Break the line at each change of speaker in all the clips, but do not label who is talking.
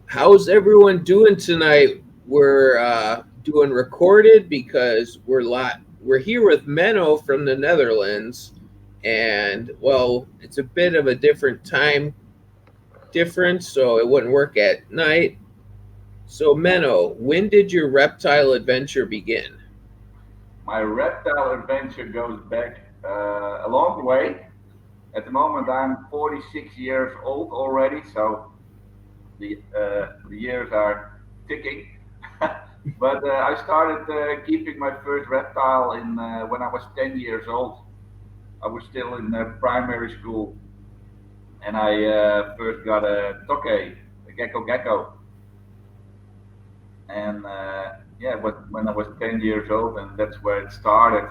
How's everyone doing tonight? We're doing recorded because we're here with Menno from the Netherlands, and well, it's a bit of a different time difference, so it wouldn't work at night. So Menno, when did your reptile adventure begin?
My reptile adventure goes back a long way. At the moment, I'm 46 years old already, so the years are ticking. But I started keeping my first reptile in when I was 10 years old. I was still in primary school, and I first got a tokay, a gecko, and yeah, when I was 10 years old, and that's where it started.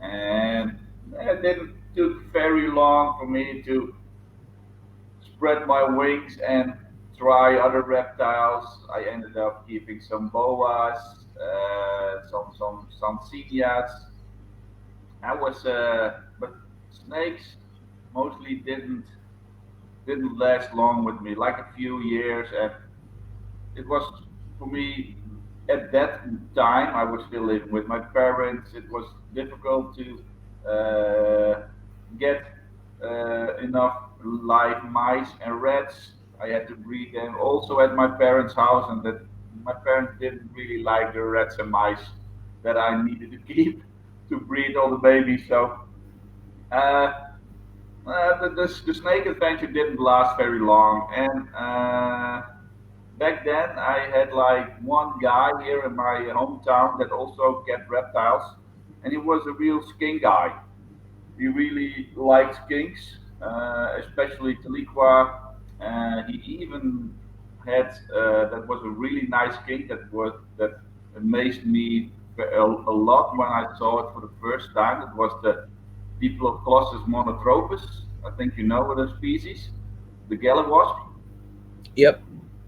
And it didn't took very long for me to spread my wings and try other reptiles. I ended up keeping some boas, some sansias. But snakes mostly didn't last long with me, like a few years, and it was for me at that time. I was still living with my parents. It was difficult to get enough live mice and rats. I had to breed them also at my parents' house, and that my parents didn't really like the rats and mice that I needed to keep to breed all the babies. So uh, the snake adventure didn't last very long, and back then I had like one guy here in my hometown that also kept reptiles, and he was a real skink guy. He really liked skinks, especially Tiliqua. He even had that was a really nice skink that amazed me a lot when I saw it for the first time. It was the Diplodocus monotropus. I think you know the species, the galley wasp.
Yep.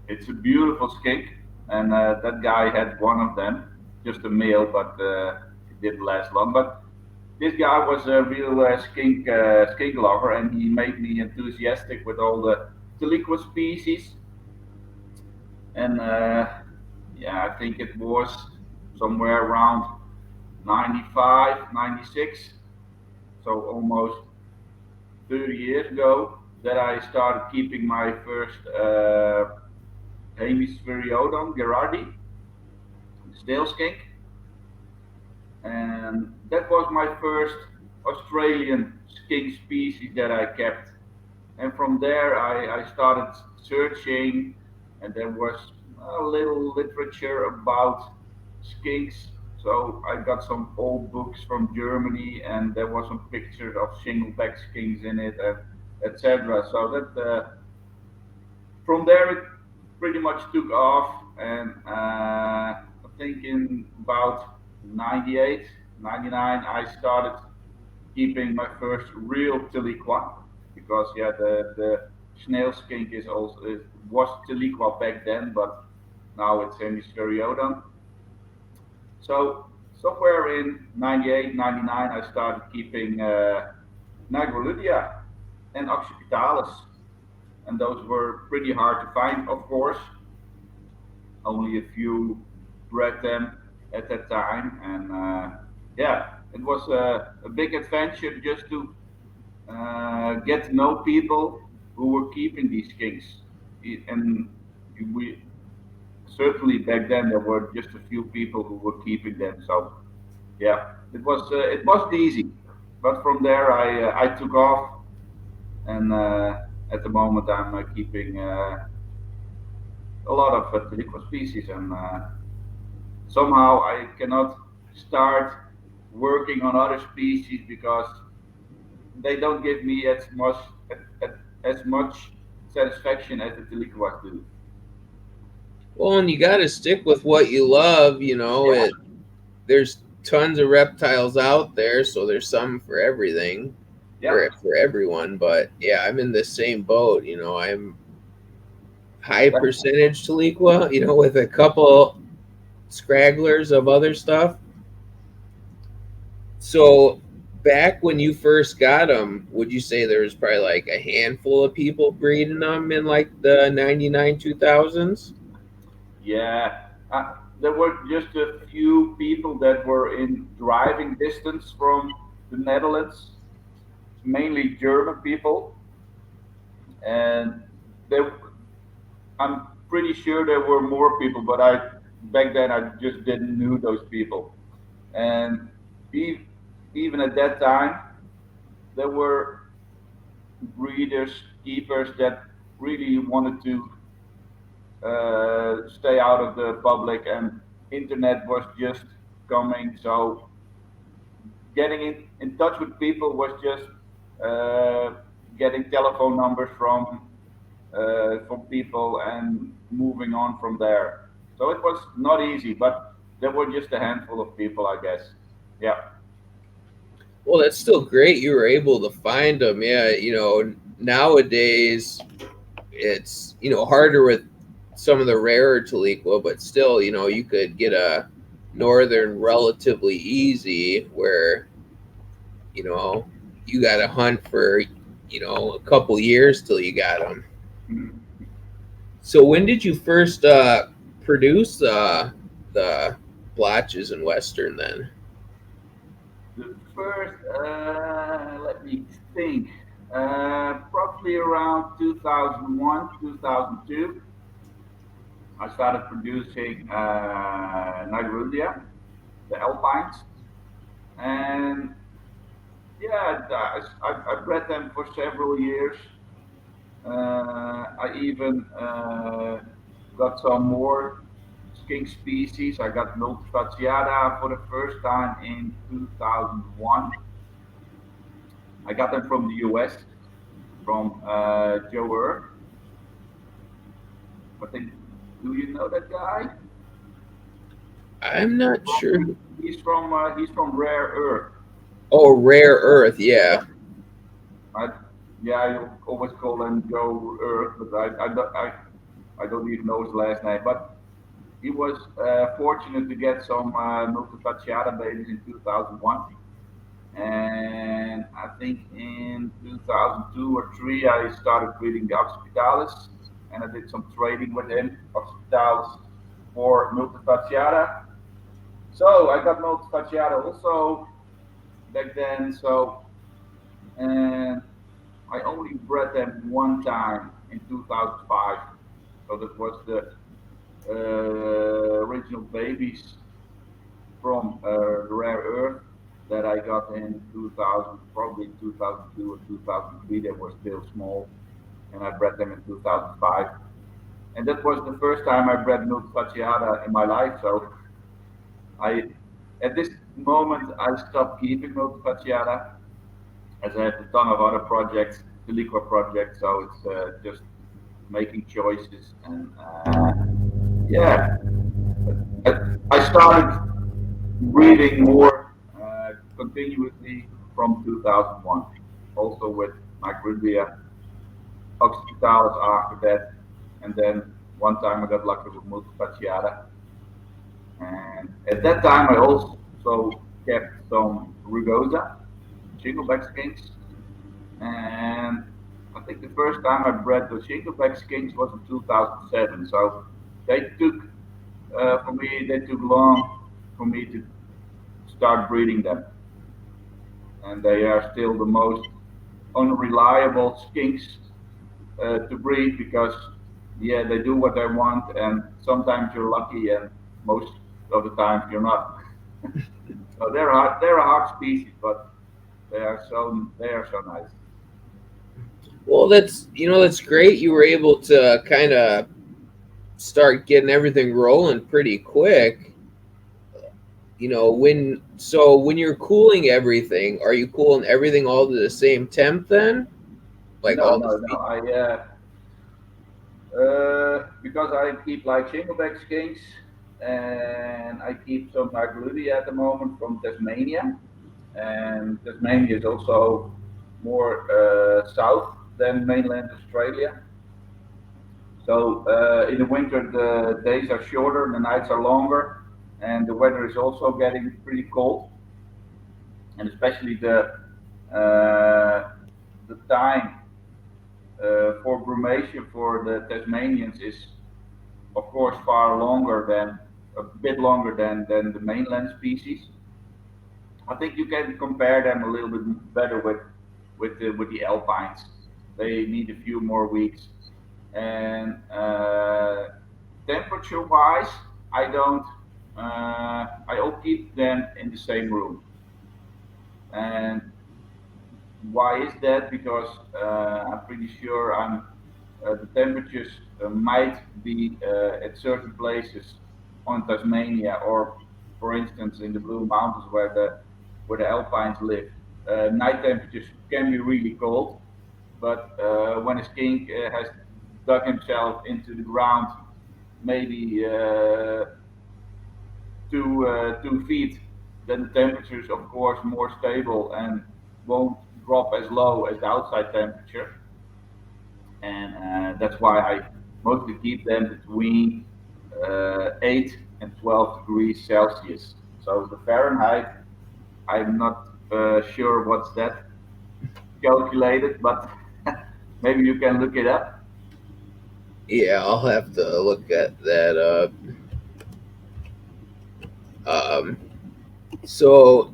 It's a beautiful skink, and that guy had one of them, just a male, but it didn't last long. But this guy was a real skink lover, and he made me enthusiastic with all the Tiliqua species. And yeah, I think it was somewhere around 95, 96, so almost 30 years ago, that I started keeping my first Hemisphereodon gerardi, the snail skink, and that was my first Australian skink species that I kept. And from there, I started searching, and there was a little literature about skinks. So I got some old books from Germany, and there was some pictures of shingleback skinks in it, and etc. So that from there it pretty much took off, and I think in about 98, 99, I started keeping my first real Tiliqua, because yeah, the snail skink is also was Tiliqua back then, but now it's Hemispheriodon. So somewhere in 98, 99, I started keeping Nigroludia and Occipitalis, and those were pretty hard to find, of course. Only a few bred them at that time, and yeah, it was a big adventure just to get to know people who were keeping these skinks. And we certainly back then there were just a few people who were keeping them. So yeah, it wasn't easy, but from there I took off, and at the moment I'm keeping a lot of Tiliqua species, and somehow I cannot start working on other species because they don't give me as much satisfaction as the Tiliquas do.
Well, and you got to stick with what you love.
Yeah,
There's tons of reptiles out there, so there's some for everything,
yeah,
or for everyone. But yeah, I'm in the same boat. I'm high percentage Taliqua, with a couple scragglers of other stuff. So back when you first got them, would you say there was probably like a handful of people breeding them in like the 99 2000s?
Yeah, there were just a few people that were in driving distance from the Netherlands, mainly German people, and there, I'm pretty sure there were more people, but I back then I just didn't knew those people, and e- even at that time there were breeders, keepers that really wanted to stay out of the public, and internet was just coming. So getting in touch with people was just uh, getting telephone numbers from people and moving on from there. So it was not easy, but there were just a handful of people, I guess. Yeah.
Well, that's still great. You were able to find them. Yeah, nowadays it's harder with some of the rarer Taliqua, but still, you could get a northern relatively easy where you know you got to hunt for a couple years till you got them.
Mhm.
So when did you first produce the blotches in Western then?
The first, let me think, probably around 2001, 2002, I started producing Nigrudia, the Alpines, and yeah, I bred them for several years. I even got some more skink species. I got multifasciata for the first time in 2001. I got them from the US, from Joe Earth. I think, do you know that guy?
I'm not sure.
He's from Rare Earth.
Oh, rare earth, yeah.
I, yeah, I always call him Joe Earth, but I don't even know his last name. But he was fortunate to get some multifasciata babies in 2001. And I think in 2002 or three, I started breeding the Occipitalis, and I did some trading with him, Occipitalis for multifasciata. So I got multifasciata also back then. So, and I only bred them one time in 2005. So that was the original babies from Rare Earth that I got in 2000, probably 2002 or 2003. They were still small, and I bred them in 2005. And that was the first time I bred Multifasciata in my life. So I, at this moment, I stopped keeping Multifasciata as I have a ton of other projects, Tiliqua projects. So it's just making choices, and yeah, I started breeding more continuously from 2001. Also with Microbia, Occipitalis after that, and then one time I got lucky with Multifasciata. And at that time I also kept some Rugosa, shinglebacks skinks, and I think the first time I bred the shinglebacks skinks was in 2007. So they took, for me, they took long for me to start breeding them, and they are still the most unreliable skinks to breed because yeah, they do what they want, and sometimes you're lucky, and most of the time you're not. So they're a hard species, but they are so nice.
Well, that's great. You were able to kind of start getting everything rolling pretty quick. When you're cooling everything, are you cooling everything all to the same temp then? Like
No,
all the
no, no. Because I keep like shingleback skinks, and I keep some Nagludia at the moment from Tasmania, and Tasmania is also more south than mainland Australia. So in the winter, the days are shorter, the nights are longer, and the weather is also getting pretty cold. and especially the time for brumation for the Tasmanians is of course far longer than a bit longer than the mainland species. I think you can compare them a little bit better with the alpines. They need a few more weeks, and temperature wise, I don't. I'll keep them in the same room. And why is that? Because I'm pretty sure the temperatures might be at certain places on Tasmania, or for instance in the Blue Mountains where the alpines live. Night temperatures can be really cold, but when a skink has dug himself into the ground, maybe 2 feet, then the temperature is of course more stable and won't drop as low as the outside temperature. And that's why I mostly keep them between 8 and 12 degrees Celsius. So the Fahrenheit, I'm not sure what's that calculated, but maybe you can look it up.
Yeah, I'll have to look at that up. Um, so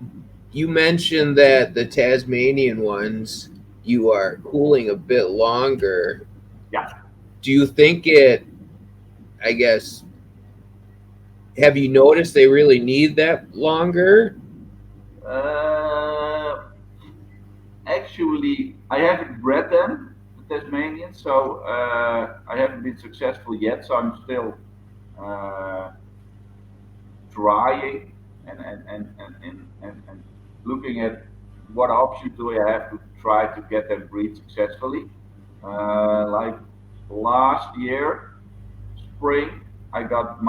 you mentioned that the Tasmanian ones you are cooling a bit longer.
Yeah.
Do you think it, I guess, have you noticed they really need that longer?
Uh, Actually, I haven't bred them, the Tasmanians, so I haven't been successful yet. So I'm still uh, trying and looking at what option do I have to try to get them breed successfully. Like last year, spring, I got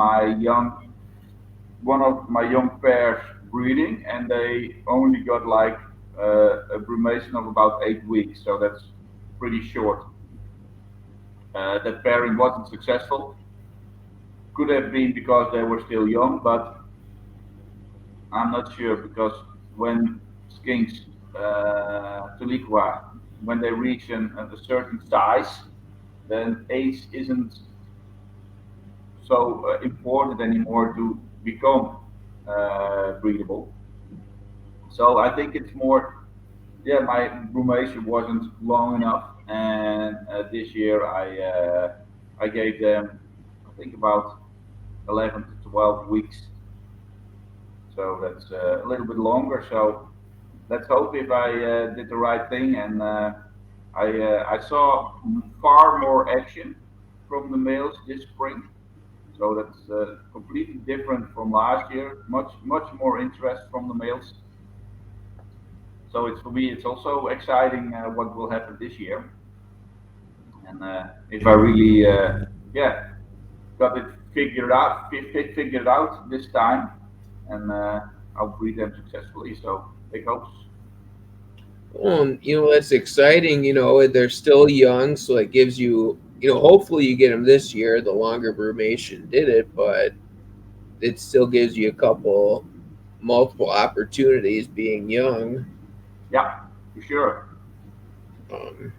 one of my young pairs breeding, and they only got like a brumation of about 8 weeks, so that's pretty short. That pairing wasn't successful. Could have been because they were still young, but I'm not sure because when skinks Tiliqua, when they reach a certain size, then age isn't so important anymore to become breedable. So I think it's more, yeah, my brumation wasn't long enough, and this year I gave them, I think about 11 to 12 weeks, so that's a little bit longer. So let's hope if I did the right thing, and I saw far more action from the males this spring. So that's completely different from last year. Much more interest from the males. So it's for me, it's also exciting what will happen this year. And if I really, yeah, got it figured out this time, and I'll breed them successfully. So big hopes.
That's exciting. They're still young, so it gives you, hopefully you get them this year. The longer brumation did it, but it still gives you multiple opportunities being young.
Yeah, for sure.
Um,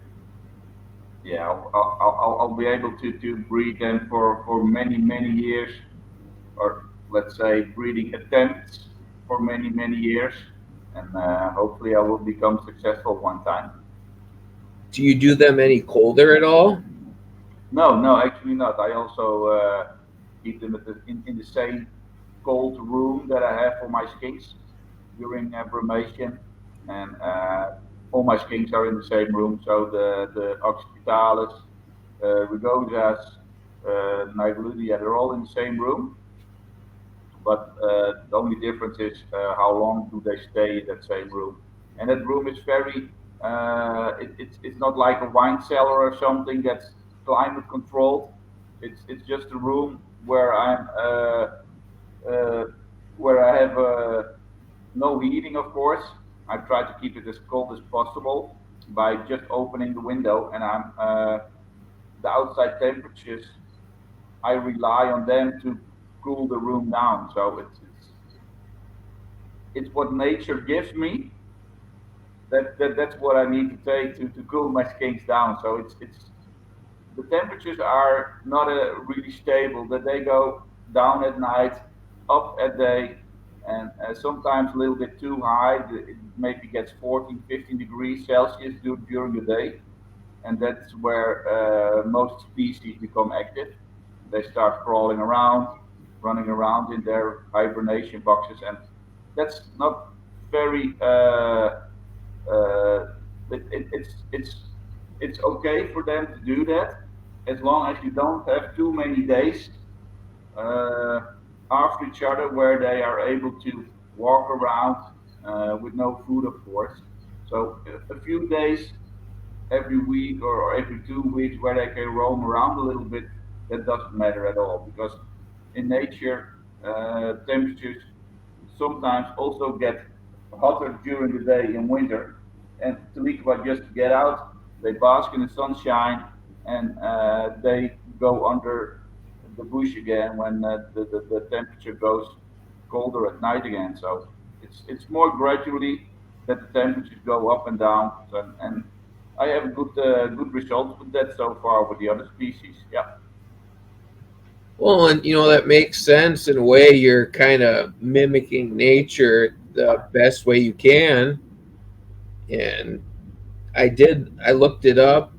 Yeah, I'll be able to breed them for many years, or let's say breeding attempts for many years, and hopefully I will become successful one time.
do you do them any colder at all?
No, no, actually not. I also keep them in the same cold room that I have for my skinks during brumation, and all my skinks are in the same room. So the occipitalis, rugosas, Nigludia, they're all in the same room. But the only difference is how long do they stay in that same room. And that room is very, it's not like a wine cellar or something that's climate controlled. It's just a room uh, where I have no heating, of course. I try to keep it as cold as possible by just opening the window, and the outside temperatures, I rely on them to cool the room down. So it's what nature gives me, That's what I need to take to cool my skinks down. So it's the temperatures are not really stable. That they go down at night, up at day, and sometimes a little bit too high. It maybe gets 14, 15 degrees Celsius during the day, and that's where most species become active. They start crawling around, running around in their hibernation boxes, and that's not very. Uh, it's okay for them to do that as long as you don't have too many days uh, after each other where they are able to walk around with no food, of course. So a few days every week or every 2 weeks where they can roam around a little bit, that doesn't matter at all because in nature, temperatures sometimes also get hotter during the day in winter. And Tiliqua just get out, they bask in the sunshine, and they go under the bush again when the temperature goes colder at night again. So it's more gradually that the temperatures go up and down. So, and I have good results with that so far with the other species. Yeah,
Well, and that makes sense in a way. You're kind of mimicking nature the best way you can. And I looked it up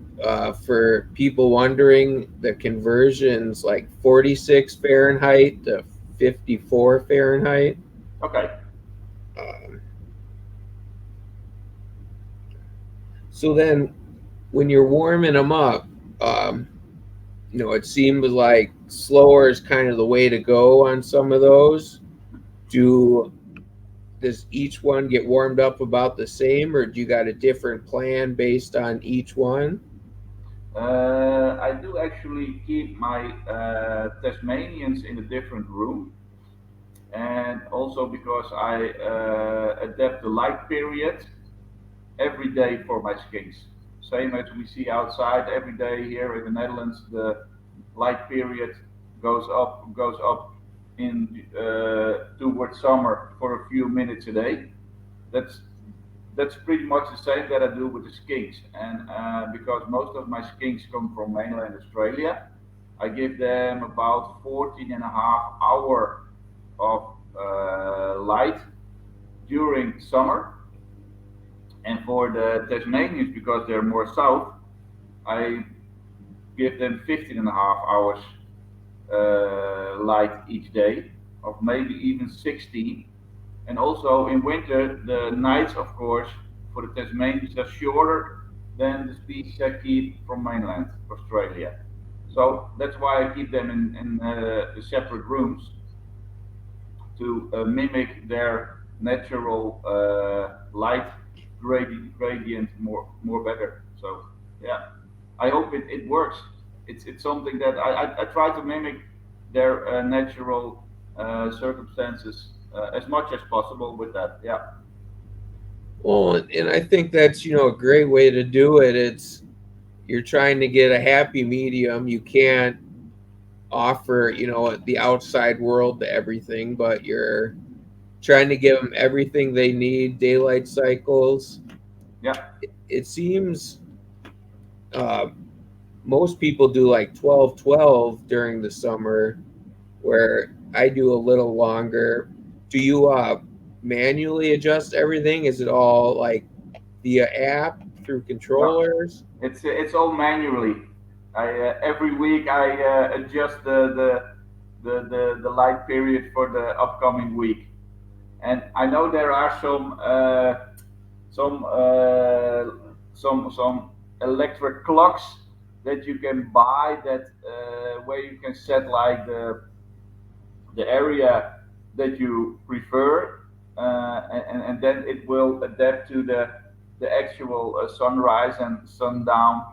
for people wondering the conversions like 46 Fahrenheit to 54 Fahrenheit.
okay.
Um, so then when you're warming them up, um, it seems like slower is kind of the way to go on some of those. Do Does each one get warmed up about the same, or do you got a different plan based on each one?
I do actually keep my Tasmanians in a different room, and also because I adapt the light period every day for my skinks. Same as we see outside every day here in the Netherlands, the light period goes up in towards summer for a few minutes a day. That's that's pretty much the same that I do with the skinks. And because most of my skinks come from mainland Australia, I give them about 14 and a half hour of light during summer. And for the Tasmanians, because they're more south, I give them 15 and a half hours light each day, of maybe even 16. And also in winter, the nights, of course, for the Tasmanians are shorter than the species I keep from mainland Australia. So that's why I keep them in separate rooms to mimic their natural light gradient more better. So yeah, I hope it works. It's something that I try to mimic their natural circumstances as much as possible with that. Yeah,
Well, and I think that's a great way to do it. It's You're trying to get a happy medium. You can't offer the outside world to everything, but you're trying to give them everything they need. Daylight cycles.
yeah.
It seems uh, most people do like 12-12 during the summer, where I do a little longer. Do you manually adjust everything? Is it all like via app through
No,
controllers?
it's all manually. I every week I adjust the light period for the upcoming week. And I know there are some some electric clocks that you can buy that where you can set like the area that you prefer, and then it will adapt to the actual sunrise and sundown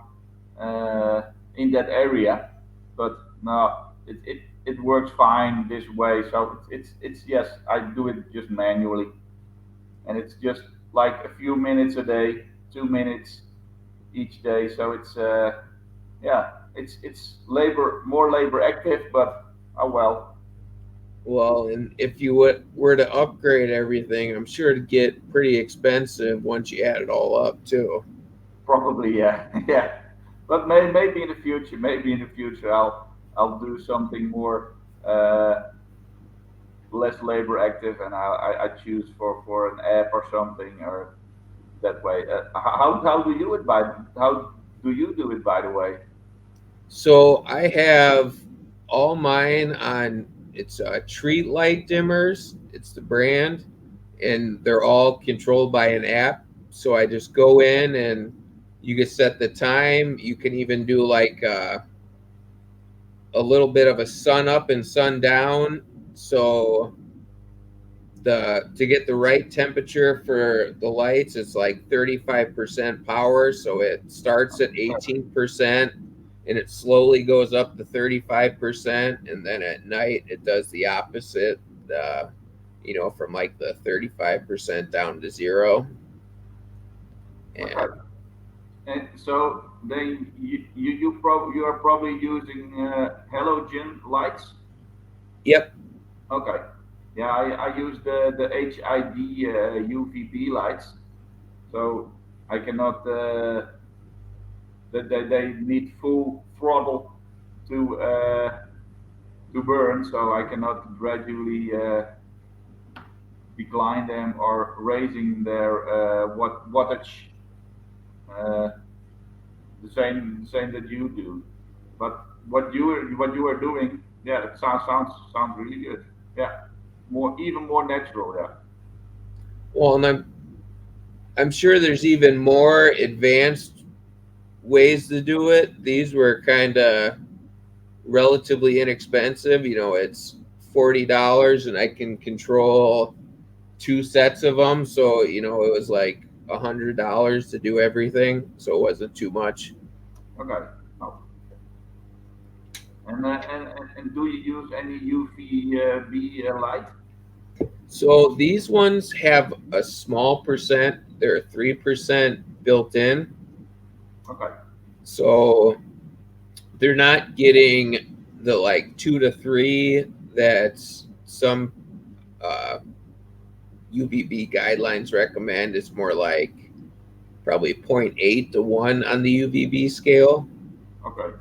uh, in that area. But no, it works fine this way. So it's yes, I do it just manually, and it's just like a few minutes a day, 2 minutes each day. So it's yeah, it's labor more labor active, but oh well.
Well, and if you were to upgrade everything, I'm sure it'd get pretty expensive once you add it all up too.
Probably, yeah, yeah. But maybe in the future, maybe in the future, I'll do something more uh, less labor active, and I choose for an app or something or that way. How do you it by how do you do it, by the way?
So I have all mine on it's Treat Light Dimmers. It's the brand, and they're all controlled by an app. So I just go in and you can set the time. You can even do like a little bit of a sun up and sun down. So the to get the right temperature for the lights, it's like 35% power. So it starts at 18% and it slowly goes up to 35%, and then at night it does the opposite. Uh, from like the 35% down to zero.
Okay.
And
And so then you are probably using halogen lights.
yep.
Okay. Yeah, I use the HID UVB lights, so I cannot. They need full throttle to burn, so I cannot gradually decline them or raising their wattage uh, the same that you do. But what you are doing, yeah, it sounds really good. Yeah, even more natural. Yeah.
Well, and I'm sure there's even more advanced ways to do it. These were kind of relatively inexpensive. It's $40, and I can control two sets of them. So it was like $100 to do everything. So it wasn't too much.
Okay. Oh. And do you use any UVB light?
So these ones have a small percent. They're 3% built in.
Okay.
So they're not getting the like 2 to 3 that some uh, UVB guidelines recommend. It's more like probably zero point 0.8 to 1 on the UVB scale.
Okay.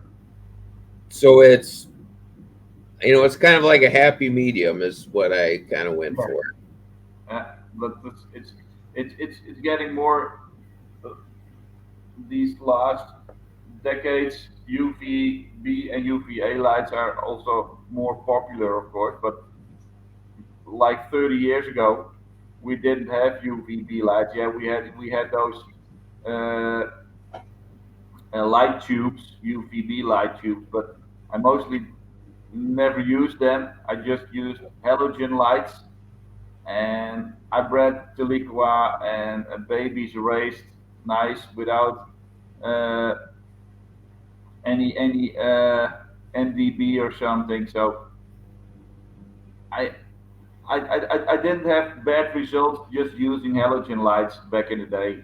So it's kind of like a happy medium is what I kind of went
Yeah.
for.
But it's getting more these last decades. UVB and UVA lights are also more popular, of course. But like 30 years ago, we didn't have UVB lights. Yeah, we had those uh, light tubes, UVB light tubes, but I mostly never used them. I just used halogen lights, and I bred Tiliqua and babies raised nice without uh, any NDB or something. So I, I didn't have bad results just using halogen lights back in the day,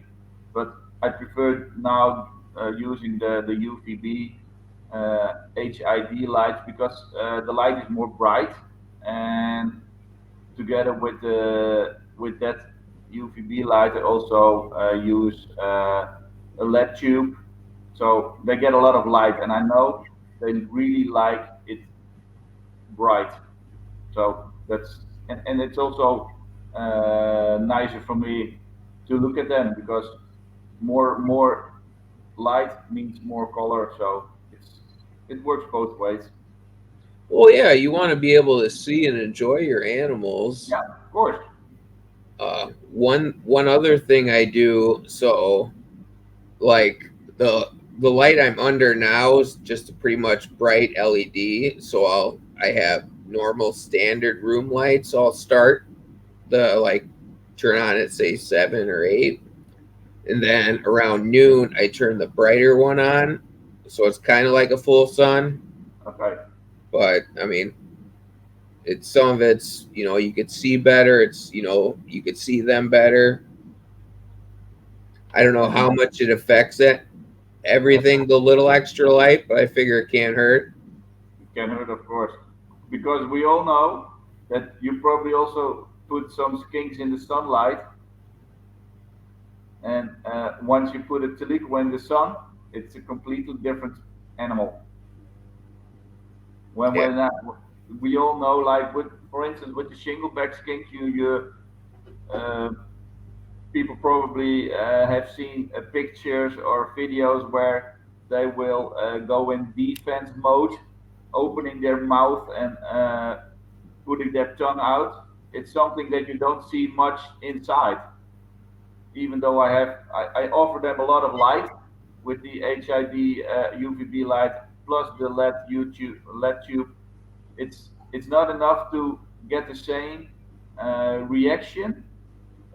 but I prefer now using the UVB HID lights because the light is more bright, and together with that UVB light, I also use a LED tube, so they get a lot of light, and I know they really like it bright. So and it's also nicer for me to look at them because more light means more color. So it works both ways.
Well, yeah, you want to be able to see and enjoy your animals.
Yeah, of course.
One other thing I do, so like the light I'm under now is just a pretty much bright LED. So I have normal standard room lights. So I'll start the like turn on at say 7 or 8, and then around noon I turn the brighter one on. So it's kind of like a full sun,
Okay.
but I mean it's some of it's you could see better. It's you could see them better. I don't know
And
how much it affects it
yeah,
everything the little extra light, but I figure it can't hurt.
can hurt, of course, because we all know. that you probably also put some skinks in the sunlight, and once you put a Tiliqua in the sun, it's a completely different animal.
Yeah,
When we all know, like with, for instance, with the shingleback skink, you uh, people probably have seen pictures or videos where they will go in defense mode, opening their mouth and putting their tongue out. It's something that you don't see much inside. Even though I offer them a lot of light with the HID UVB light plus the LED tube. It's not enough to get the same reaction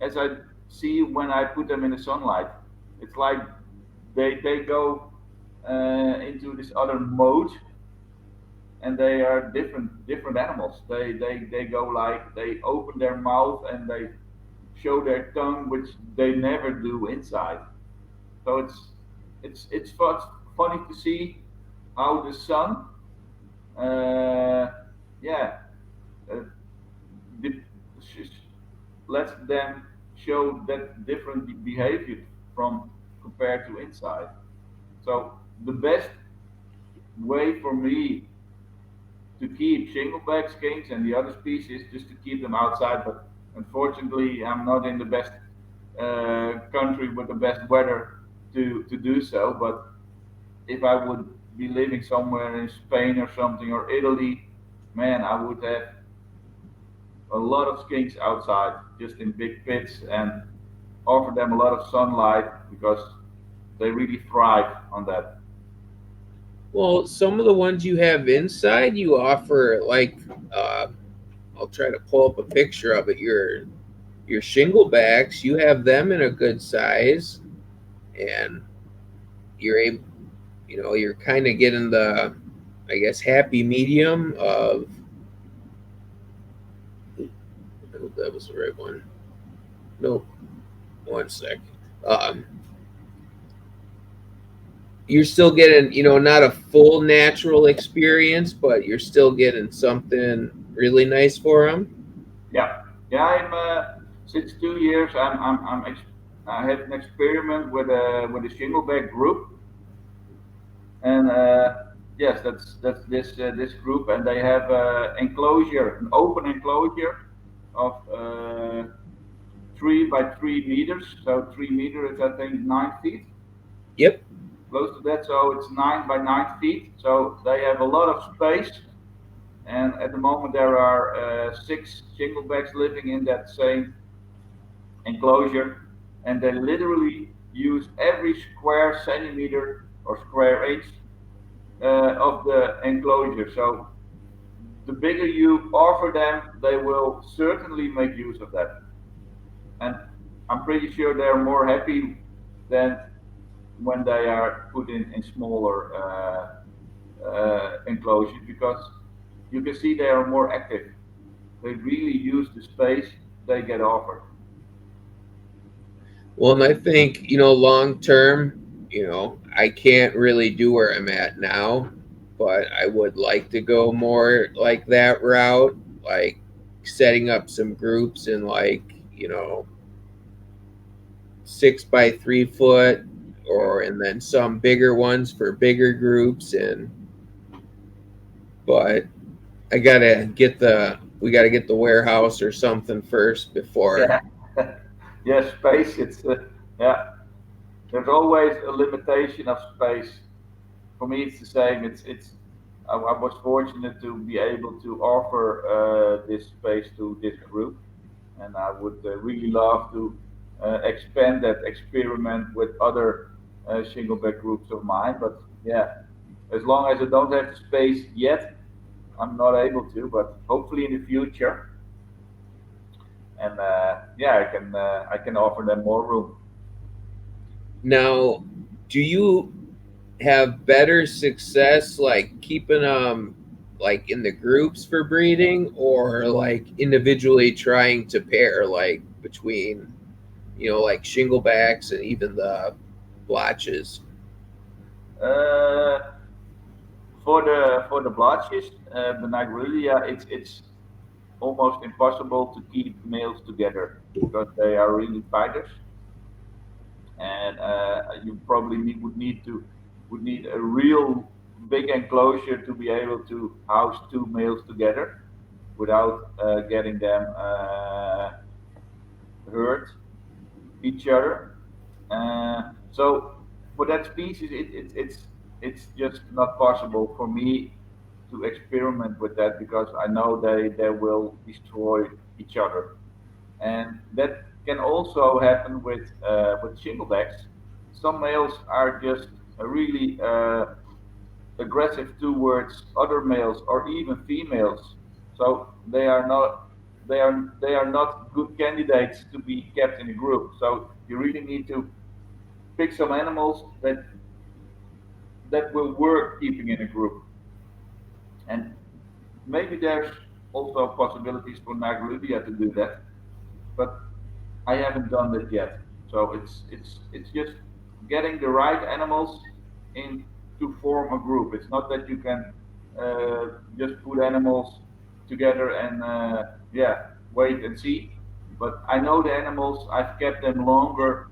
as I see when I put them in the sunlight. It's like they go into this other mode, and they are different animals. They go like they open their mouth and they show their tongue, which they never do inside. So it's funny to see how the sun, uh, yeah, uh, di- lets them show that different behavior from compared to inside. So the best way for me to keep shingleback skinks and the other species just to keep them outside. But unfortunately, I'm not in the best country with the best weather to do so. But if I would be living somewhere in Spain or something or Italy, man, I would have a lot of skinks outside, just in big pits, and offer them a lot of sunlight because they really thrive on that.
well, some of the ones you have inside, you offer like uh, I'll try to pull up a picture of it. Your shinglebacks, you have them in a good size, and you're able, you're kind of getting the, I guess, happy medium of. I hope that was the right one. Nope. One sec. Um, you're still getting, not a full natural experience, but you're still getting something really nice for them.
Yeah, yeah. I'm since 2 years. I had an experiment with a shingleback group, and yes, that's this group, and they have enclosure, an open enclosure of 3 by 3 meters. So 3 meters is I think 9 feet,
Yep.
close to that. So it's 9 by 9 feet. So they have a lot of space. And at the moment, there are 6 shinglebacks living in that same enclosure, and they literally use every square centimeter or square inch of the enclosure. So the bigger you offer them, they will certainly make use of that. And I'm pretty sure they're more happy than when they are put in smaller enclosures because you can see they are more active. They really use the space they get offered.
Well, and I think, long term, I can't really do where I'm at now, but I would like to go more like that route, like setting up some groups in like, 6 by 3 foot,
Yeah.
or and then some bigger ones for bigger groups. And but we gotta get the warehouse or something first before.
Yeah. Yeah, space. Yeah. There's always a limitation of space. For me, it's the same. I was fortunate to be able to offer this space to this group, and I would really love to expand that experiment with other shingleback groups of mine. But yeah, as long as I don't have the space yet, I'm not able to. But hopefully in the future, and yeah, I can offer them more room.
Now, do you have better success like keeping them like in the groups for breeding, or like individually trying to pair like between, like shinglebacks and even the blotches?
For the blotches, the Nigrulia, it's almost impossible to keep males together because they are really fighters, and you probably would need a real big enclosure to be able to house two males together without getting them hurt each other. So for that species, it's just not possible for me to experiment with that because I know they will destroy each other, and that can also happen with shinglebacks. Some males are just really aggressive towards other males or even females, so they are not good candidates to be kept in a group. So you really need to pick some animals that will work keeping in a group, and maybe there's also possibilities for Nagrubia to do that, but I haven't done that yet. So it's just getting the right animals in to form a group. It's not that you can just put animals together and yeah, wait and see. But I know the animals. I've kept them longer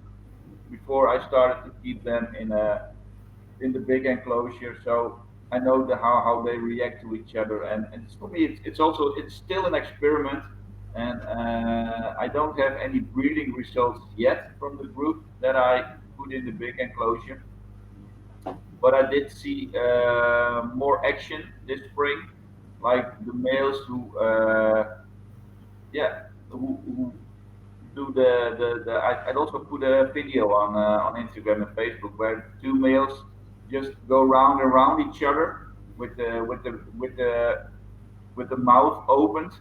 before I started to keep them in the big enclosure. So I know how they react to each other, and for me it's also it's still an experiment, and I don't have any breeding results yet from the group that I put in the big enclosure. But I did see more action this spring, like the males who yeah who do I'd also put a video on Instagram and Facebook where two males just go round and round each other with the mouth opened,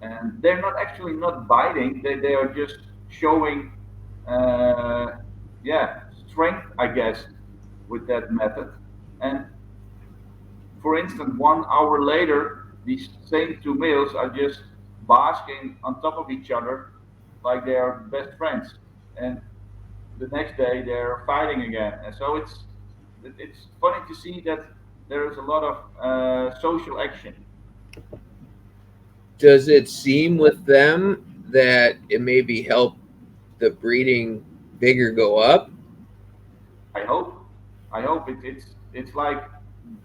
and they're not actually not biting. They are just showing uh, yeah strength, I guess, with that method. And for instance, 1 hour later, these same two males are just basking on top of each other like they are best friends. And the next day they're fighting again. And so it's funny to see that there is a lot of social action.
Does it seem with them that it maybe help the breeding vigor go up?
I hope. I hope it's like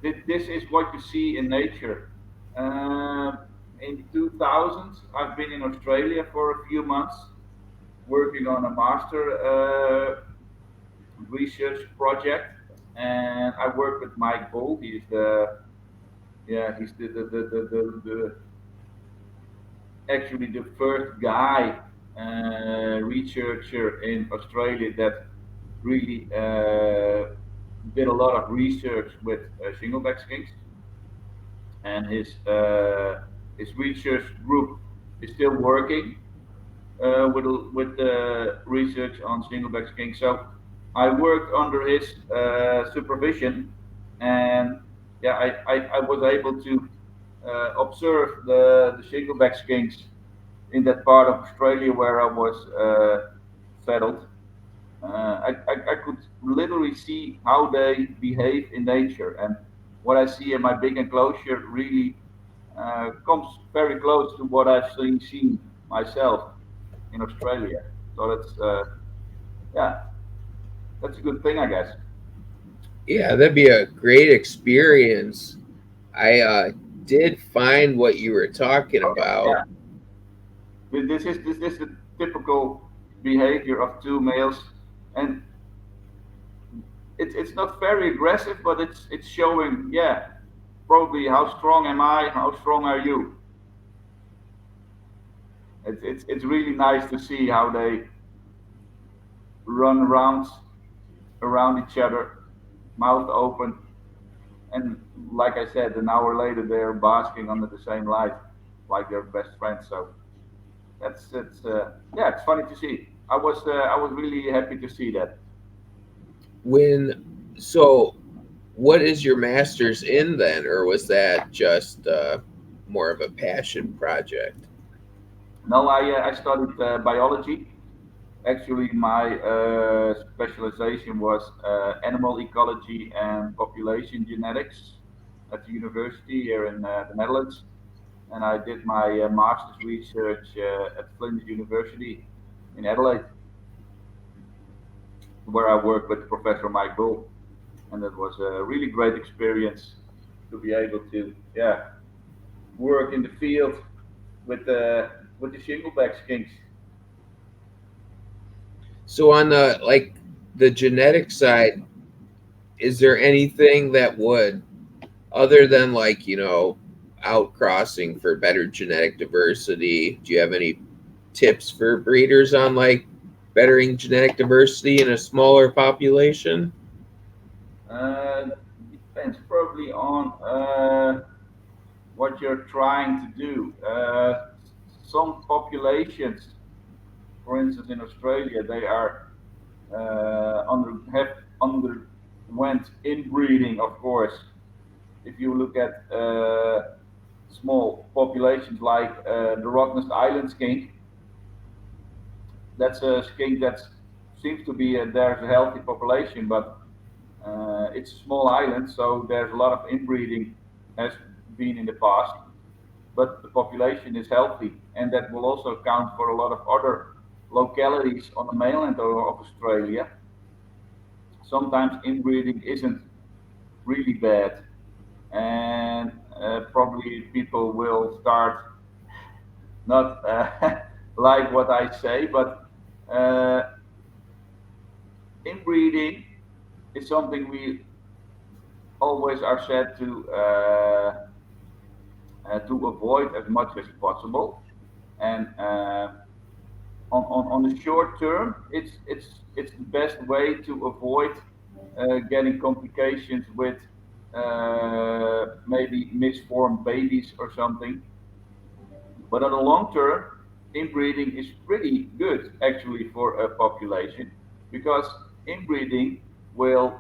this is what you see in nature. Um in 2000s, I've been in Australia for a few months working on a master research project, and I work with Mike Bull. He's the yeah he's the actually the first guy researcher in Australia that really did a lot of research with shingleback skinks, and his research group is still working with the research on shingleback skinks. So I worked under his supervision, and yeah, I was able to observe the shingleback skinks in that part of Australia where I was settled. I could literally see how they behave in nature, and what I see in my big enclosure really comes very close to what I've seen myself in Australia. So yeah, that's a good thing, I guess.
Yeah, that'd be a great experience. I did find what you were talking about.
Yeah, this is the typical behavior of two males, and it's not very aggressive, but it's showing yeah probably how strong am I, how strong are you. It's really nice to see how they run rounds around each other, mouth open, and like I said, an hour later they're basking under the same light, like they're best friends. So that's yeah, it's funny to see. I was really happy to see that.
When so, what is your master's in then, or was that just more of a passion project?
No, I studied biology. Actually, my specialization was animal ecology and population genetics at the university here in the Netherlands. and I did my master's research at Flinders University in Adelaide, where I worked with Professor Mike Bull, and it was a really great experience to be able to, yeah, work in the field with the shingleback skinks.
So on the genetic side, is there anything that would, other than outcrossing for better genetic diversity, do you have any tips for breeders on bettering genetic diversity in a smaller population?
Uh, Depends probably on what you're trying to do. Some populations, for instance, in Australia, they are have underwent inbreeding, of course. If you look at small populations like the Rottnest Island skink, that's a skink that seems to be there's a healthy population, but it's a small island, so there's a lot of inbreeding has been in the past, but the population is healthy, and that will also count for a lot of other localities on the mainland of Australia. Sometimes inbreeding isn't really bad, and probably people will start not like what I say, but uh, inbreeding is something we always are said to avoid as much as possible. And on the short term, it's the best way to avoid getting complications with maybe misformed babies or something. But on the long term, inbreeding is pretty good actually for a population because inbreeding will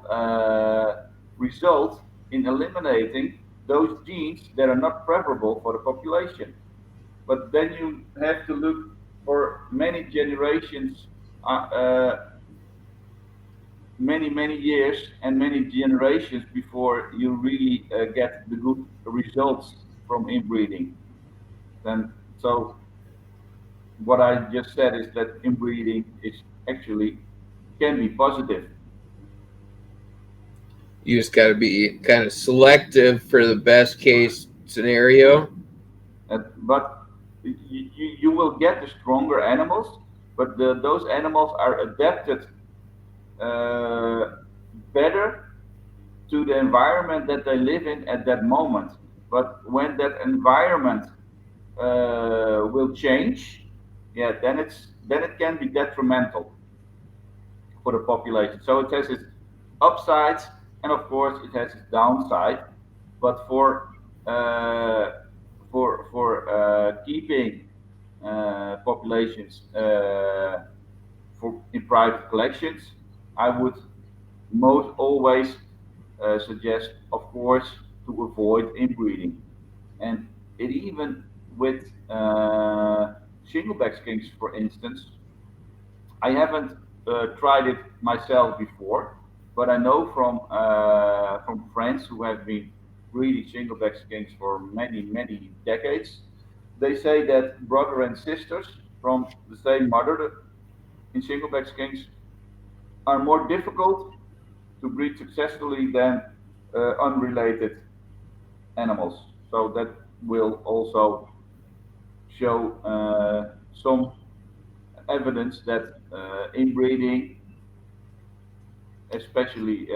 result in eliminating those genes that are not preferable for the population. But then you have to look for many generations, many years and many generations before you really get the good results from inbreeding. Then so what I just said is that inbreeding is actually can be positive.
You just got to be kind of selective for the best case scenario.
But you will get the stronger animals, but those animals are adapted uh, better to the environment that they live in at that moment. But when that environment will change, yeah, then it can be detrimental for the population. So it has its upsides, and of course it has its downside. But uh, for keeping populations for in private collections, I would most always suggest, of course, to avoid inbreeding. And it even with shingleback skinks, for instance, I haven't tried it myself before, but I know from friends who have been breeding shingleback skinks for many decades. They say that brother and sisters from the same mother in shingleback skinks are more difficult to breed successfully than unrelated animals. So that will also show some evidence that inbreeding, especially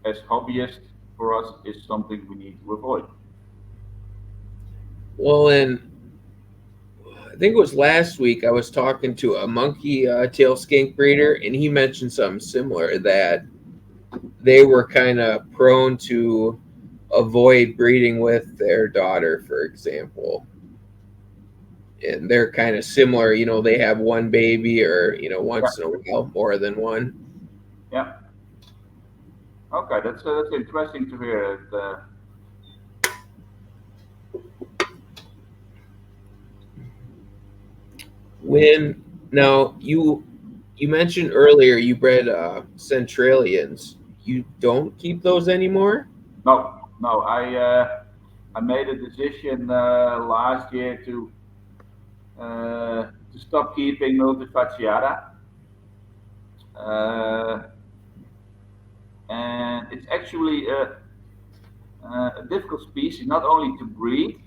as hobbyists, for us is something we need to avoid.
Well, and I think it was last week I was talking to a monkey tail skink breeder, and he mentioned something similar that they were kind of prone to avoid breeding with their daughter, for example. And they're kind of similar. They have one baby, or
Yeah,
once in a while more than one.
yeah. Okay, that's interesting to hear.
When now you mentioned earlier you bred centralians. You don't keep those anymore?
No, no, I made a decision last year to stop keeping multifasciata. Uh, and it's actually a difficult species, not only to breed,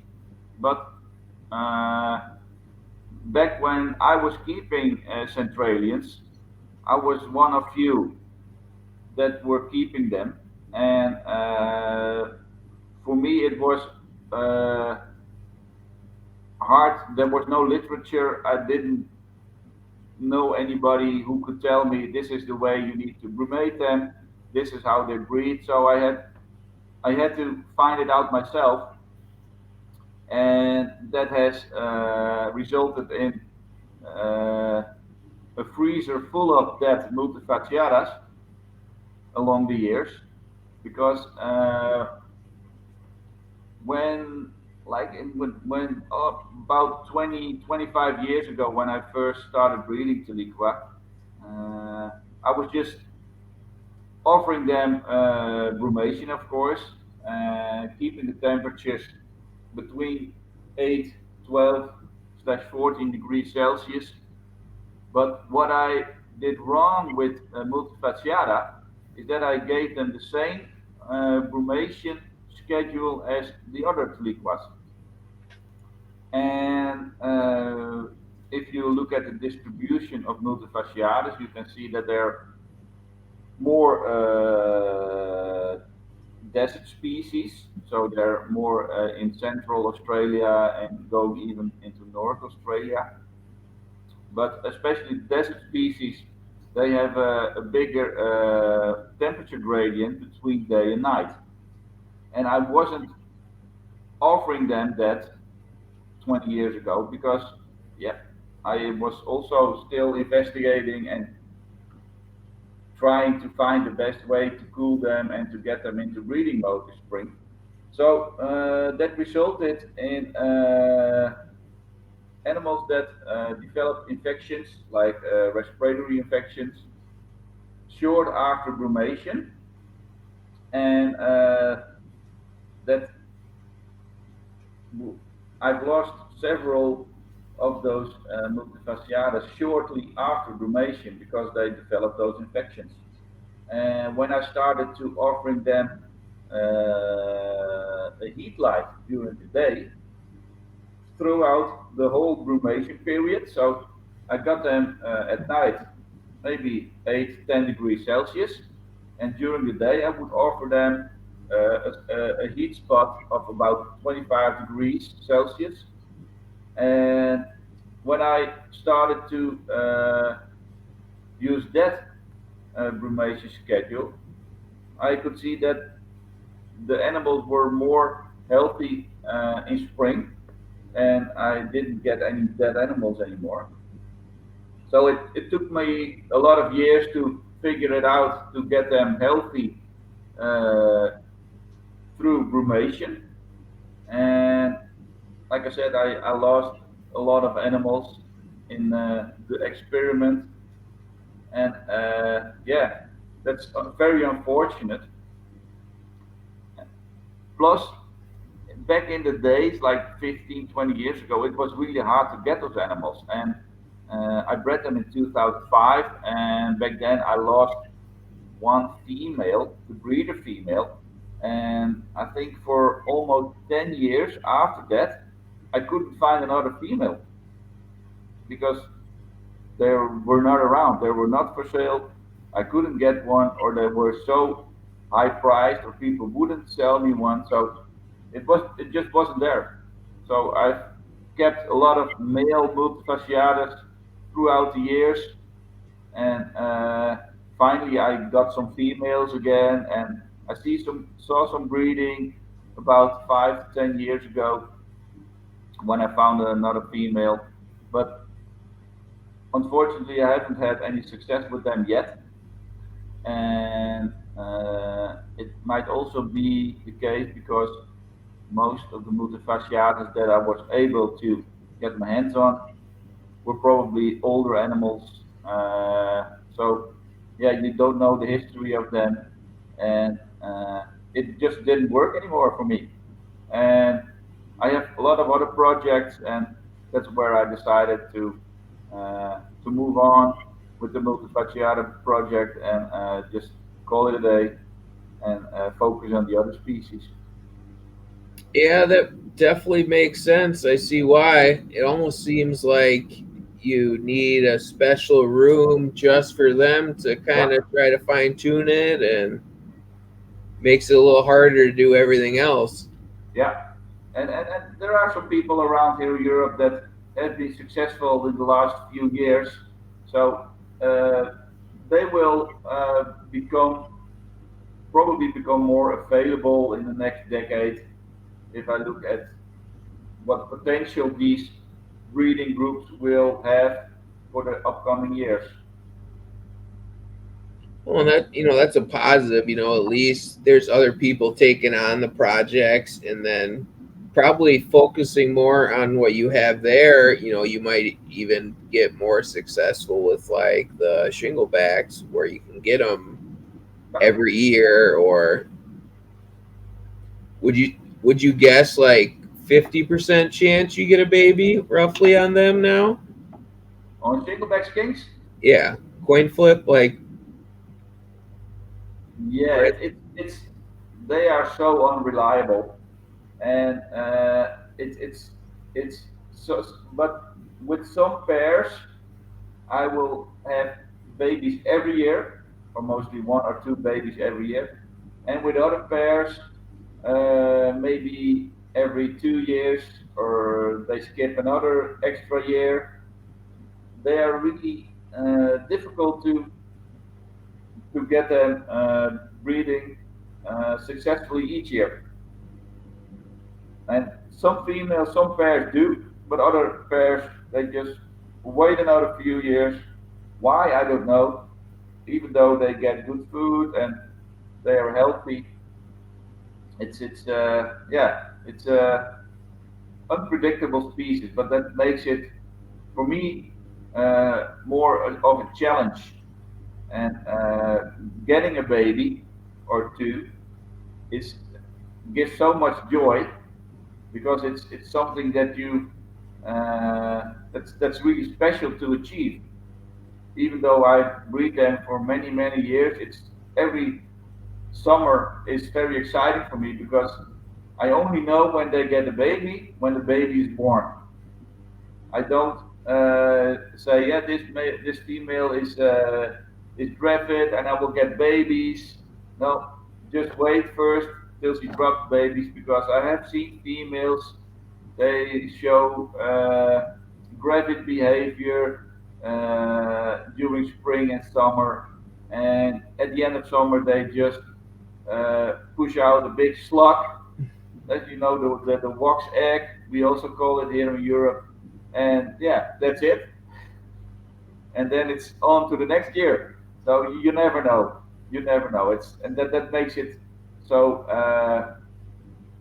but uh, back when I was keeping Centralians, I was one of few that were keeping them, and for me it was uh, hard. There was no literature. I didn't know anybody who could tell me this is the way you need to brumate them. This is how they breed. So I had to find it out myself, and that has resulted in uh, a freezer full of dead multifasciatas along the years. Because when about 20-25 years ago, when I first started breeding Tiliqua, I was just offering them brumation, of course, keeping the temperatures between 8, 12 slash 14 degrees Celsius. But what I did wrong with multifasciata is that I gave them the same brumation schedule as the other Tiliquas. And if you look at the distribution of multifasciatas, you can see that they're more desert species, so they're more in central Australia and going even into North Australia. But especially desert species, they have a bigger temperature gradient between day and night. And I wasn't offering them that 20 years ago because, yeah, I was also still investigating and trying to find the best way to cool them and to get them into breeding mode this spring. So that resulted in animals that developed infections like respiratory infections short after brumation, and that I've lost several of those multifasciatas shortly after brumation because they developed those infections. And when I started to offering them a heat light during the day throughout the whole brumation period, so I got them at night maybe 8, 10 degrees Celsius, and during the day I would offer them a heat spot of about 25 degrees Celsius. And when I started to use that brumation schedule, I could see that the animals were more healthy in spring, and I didn't get any dead animals anymore. So it took me a lot of years to figure it out to get them healthy uh, through brumation. And like I said, I lost a lot of animals in the experiment, and yeah, that's very unfortunate. Plus, back in the days, like 15, 20 years ago, it was really hard to get those animals. And I bred them in 2005, and back then I lost one female, the breeder female. And I think for almost 10 years after that, I couldn't find another female because they were not around. They were not for sale. I couldn't get one, or they were so high priced, or people wouldn't sell me one. So it just wasn't there. So I've kept a lot of male multifasciatas throughout the years, and finally I got some females again, and I saw some breeding about 5 to 10 years ago when I found another female, but unfortunately I haven't had any success with them yet, and it might also be the case because most of the multifasciatas that I was able to get my hands on were probably older animals. So yeah, you don't know the history of them, and it just didn't work anymore for me. And I have a lot of other projects, and that's where I decided to move on with the multifasciata project and just call it a day and focus on the other species.
Yeah, that definitely makes sense. I see why. It almost seems like you need a special room just for them to kind
Yeah,
of try to fine tune it, and makes it a little harder to do everything else.
yeah. And there are some people around here in Europe that have been successful in the last few years. So uh, they will probably become more available in the next decade if I look at what potential these breeding groups will have for the upcoming years.
Well, that that's a positive. At least there's other people taking on the projects, and then probably focusing more on what you have there. You might even get more successful with like the shinglebacks, where you can get them every year. Or would you would you guess like 50% chance you get a baby roughly on them now?
On shinglebacks kings,
Yeah, coin flip like.
yeah, it's they are so unreliable, and it's so. But with some pairs, I will have babies every year, or mostly one or two babies every year, and with other pairs, maybe every 2 years, or they skip another extra year. They are really difficult to get them breeding successfully each year. And some females, some pairs do, but other pairs they just wait another few years. Why I don't know. Even though they get good food and they are healthy, it's unpredictable species, but that makes it for me more of a challenge. And getting a baby or two is gives so much joy because it's something that you that's really special to achieve. Even though I breed them for many years, it's every summer is very exciting for me because I only know when they get a baby when the baby is born. I don't say, yeah, this female is breastfed and I will get babies. No, just wait first till she drops babies because I have seen females. They show gravid behavior during spring and summer, and at the end of summer they just push out a big slug. As you know, the wax egg, we also call it here in Europe, and yeah, that's it. And then it's on to the next year. So you never know. You never know. It's and that makes it so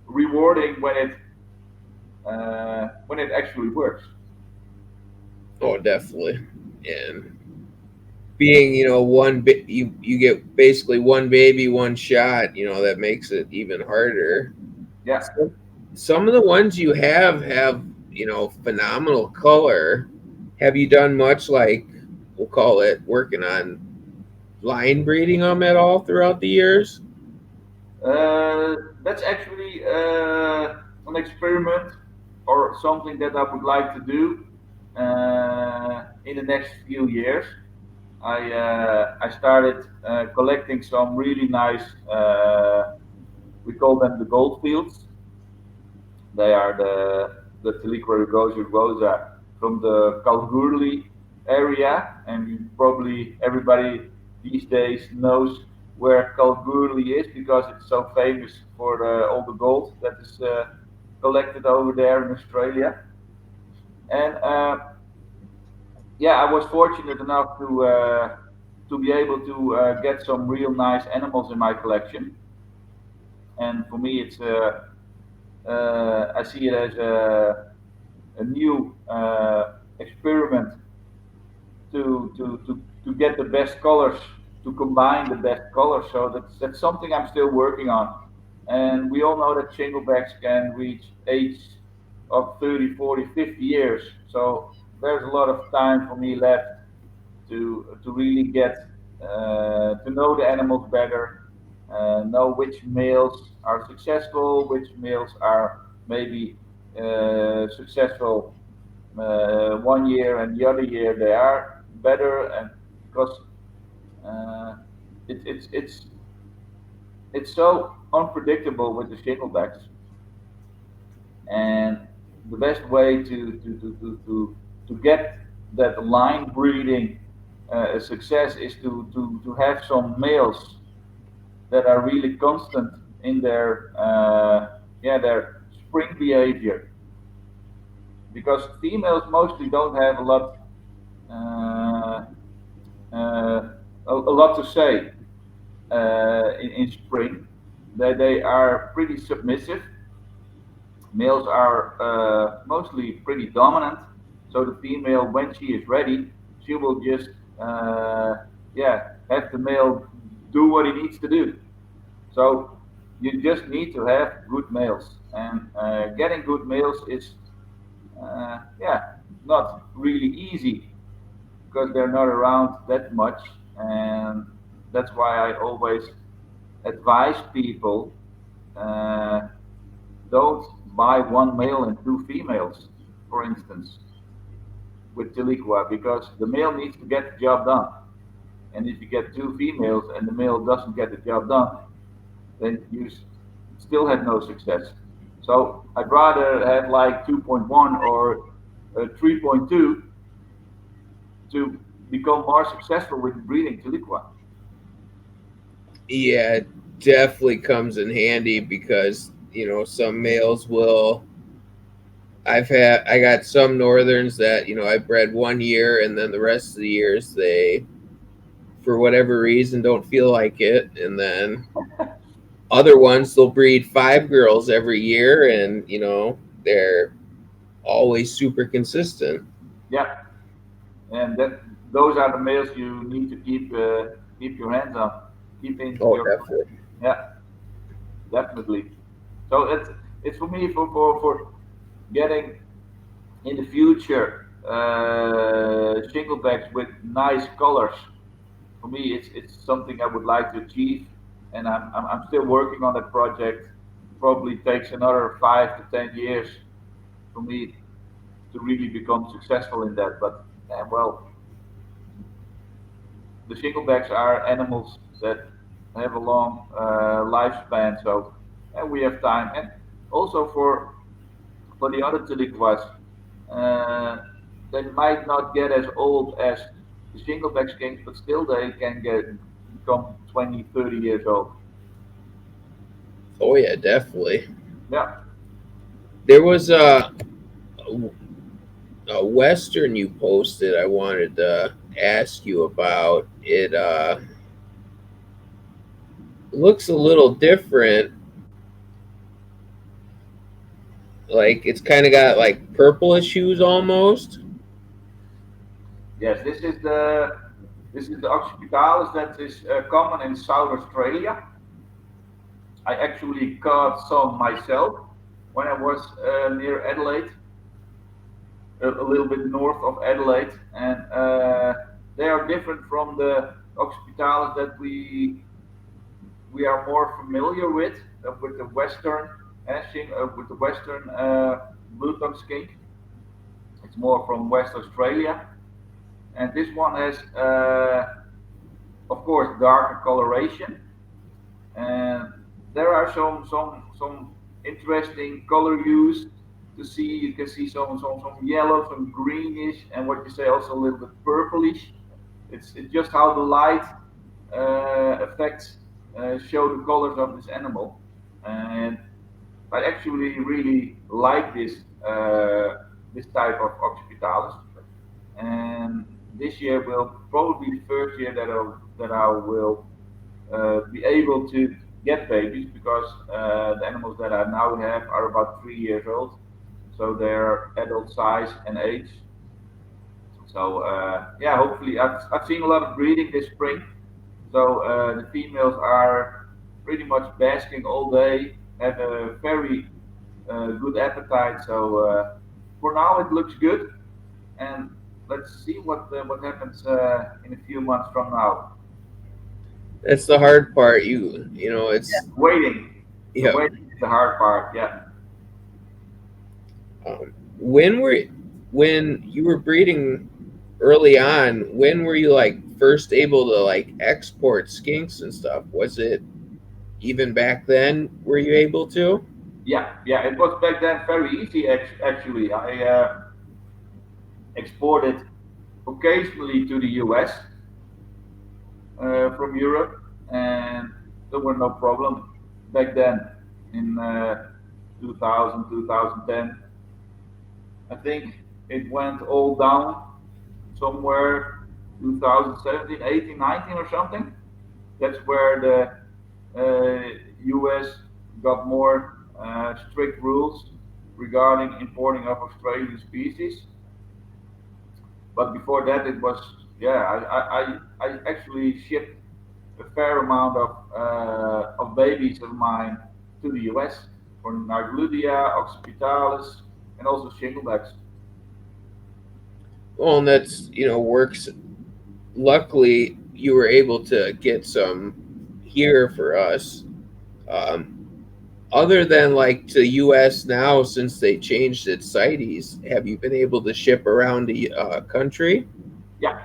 rewarding when it actually works.
Oh, definitely. And being you get basically one baby, one shot. That makes it even harder.
Yeah.
Some of the ones you have phenomenal color. Have you done much, like, we'll call it, working on line breeding them at all throughout the years?
That's actually an experiment or something that I would like to do in the next few years. I started collecting some really nice. We call them the gold fields. They are the Tiliqua rugosa from the Kalgoorlie area, and probably everybody these days knows where Kalgoorlie is because it's so famous for all the gold that is collected over there in Australia. And yeah, I was fortunate enough to be able to get some real nice animals in my collection. And for me, I see it as a new experiment to get the best colors, to combine the best colors. So that's something I'm still working on. And we all know that shinglebacks can reach age of 30, 40, 50 years. So there's a lot of time for me left to really get to know the animals better, know which males are successful, which males are maybe successful 1 year and the other year they are better, and because uh, it's so unpredictable with the shinglebacks, and the best way to get that line breeding a success is to have some males that are really constant in their yeah, their spring behavior, because females mostly don't have a lot uh, a lot to say in spring. They are pretty submissive. Males are mostly pretty dominant, so the female, when she is ready, she will just uh, yeah, have the male do what he needs to do. So you just need to have good males, and getting good males is yeah, not really easy because they're not around that much, and that's why I always advise people uh, don't buy one male and two females, for instance, with Tiliqua, because the male needs to get the job done. And if you get two females and the male doesn't get the job done, then you still have no success. So I'd rather have like 2.1 or 3.2 to become more successful with breeding Tiliqua.
Yeah, it definitely comes in handy because some males will. I got some northerns that I bred 1 year, and then the rest of the years they, for whatever reason, don't feel like it, and then other ones they'll breed 5 girls every year, and they're always super consistent.
Yeah, and that those are the males you need to keep your hands on, keep in
Oh,
your
definitely.
yeah, definitely. So it's for me for getting in the future shinglebacks with nice colors. For me, it's something I would like to achieve, and I'm still working on that project. Probably takes another 5 to 10 years for me to really become successful in that. But well, the shinglebacks are animals that have a long lifespan, so we have time. And also for the other Tiliquas, uh, they might not get as old as the shingleback skinks, but still they can become 20, 30 years old.
Oh yeah, definitely.
Yeah.
There was a western you posted. I wanted to ask you about it. Looks a little different. Like it's kind of got like purplish hues almost.
Yes, this is the occipitalis that is common in South Australia. I actually caught some myself when I was near Adelaide, a little bit north of Adelaide, and they are different from the occipitalis that we are more familiar with the Western with the Western blue tongue skink. It's more from West Australia, and this one has, of course, darker coloration, and there are some interesting color hues to see. You can see some yellow, some greenish, and what you say also a little bit purplish. It's just how the light effects show the colors of this animal, and I actually really like this type of occipitalis, and this year will probably be the first year that I will be able to get babies, because the animals that I now have are about 3 years old, so they're adult size and age. So yeah, hopefully I've seen a lot of breeding this spring, so the females are pretty much basking all day, have a very good appetite. So for now it looks good, and let's see what happens in a few months from now.
That's the hard part. You know, it's
Waiting, the
yeah.
waiting is the hard part. Yeah,
When when you were breeding early on, when were you like first able to like export skinks and stuff? Was it even back then? Were you able to?
yeah. It was back then very easy. Actually, I exported occasionally to the US from Europe, and there were no problem back then in 2000, 2010. I think it went all down somewhere 2017, 18, 19 or something. That's where the US got more strict rules regarding importing of Australian species. But before that, it was, yeah, I actually shipped a fair amount of babies of mine to the US for Nargludia, Occipitalis, and also shinglebacks.
Well, and that's works. Luckily, you were able to get some here for us. Um, Other than like to U.S. now, since they changed its CITES, have you been able to ship around the country?
Yeah,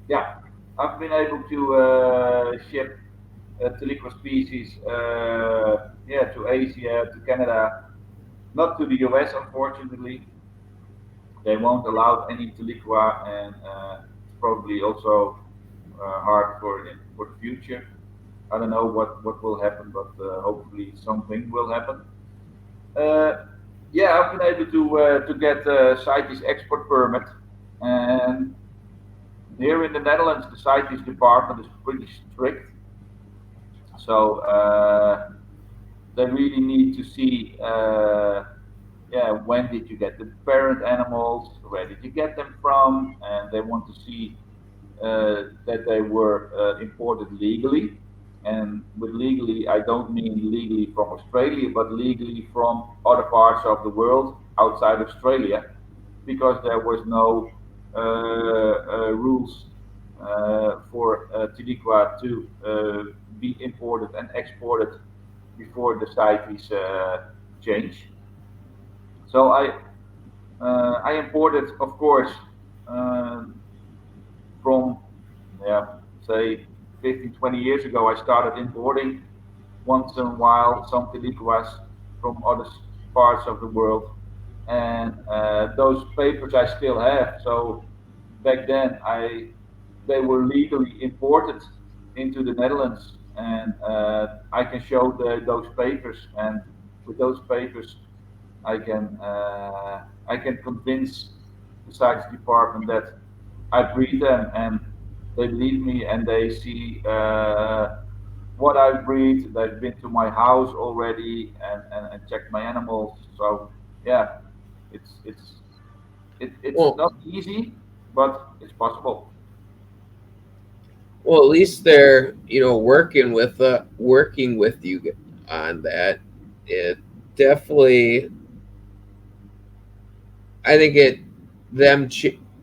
yeah. I've been able to ship Tiliqua species, yeah, to Asia, to Canada, not to the US, unfortunately. They won't allow any Tiliqua, and it's probably also hard for the future. I don't know what will happen, but hopefully something will happen. Uh, yeah, I've been able to get CITES export permit, and here in the Netherlands, the CITES department is pretty strict. So they really need to see, yeah, when did you get the parent animals, where did you get them from, and they want to see that they were imported legally. And with legally, I don't mean legally from Australia, but legally from other parts of the world outside Australia, because there was no rules for Tiliqua to be imported and exported before the CITES change. So I imported, of course, um, from, yeah, say 15, 20 years ago. I started importing once in a while some Tiliquas from other parts of the world, and those papers I still have. So back then, I they were legally imported into the Netherlands, and I can show those papers, and with those papers, I can convince the science department that I breed them, and they believe me, and they see what I breed. They've been to my house already and checked my animals. So yeah, it's it's it's
Well,
not easy, but it's possible.
well, at least they're working with you on that. It definitely, I think them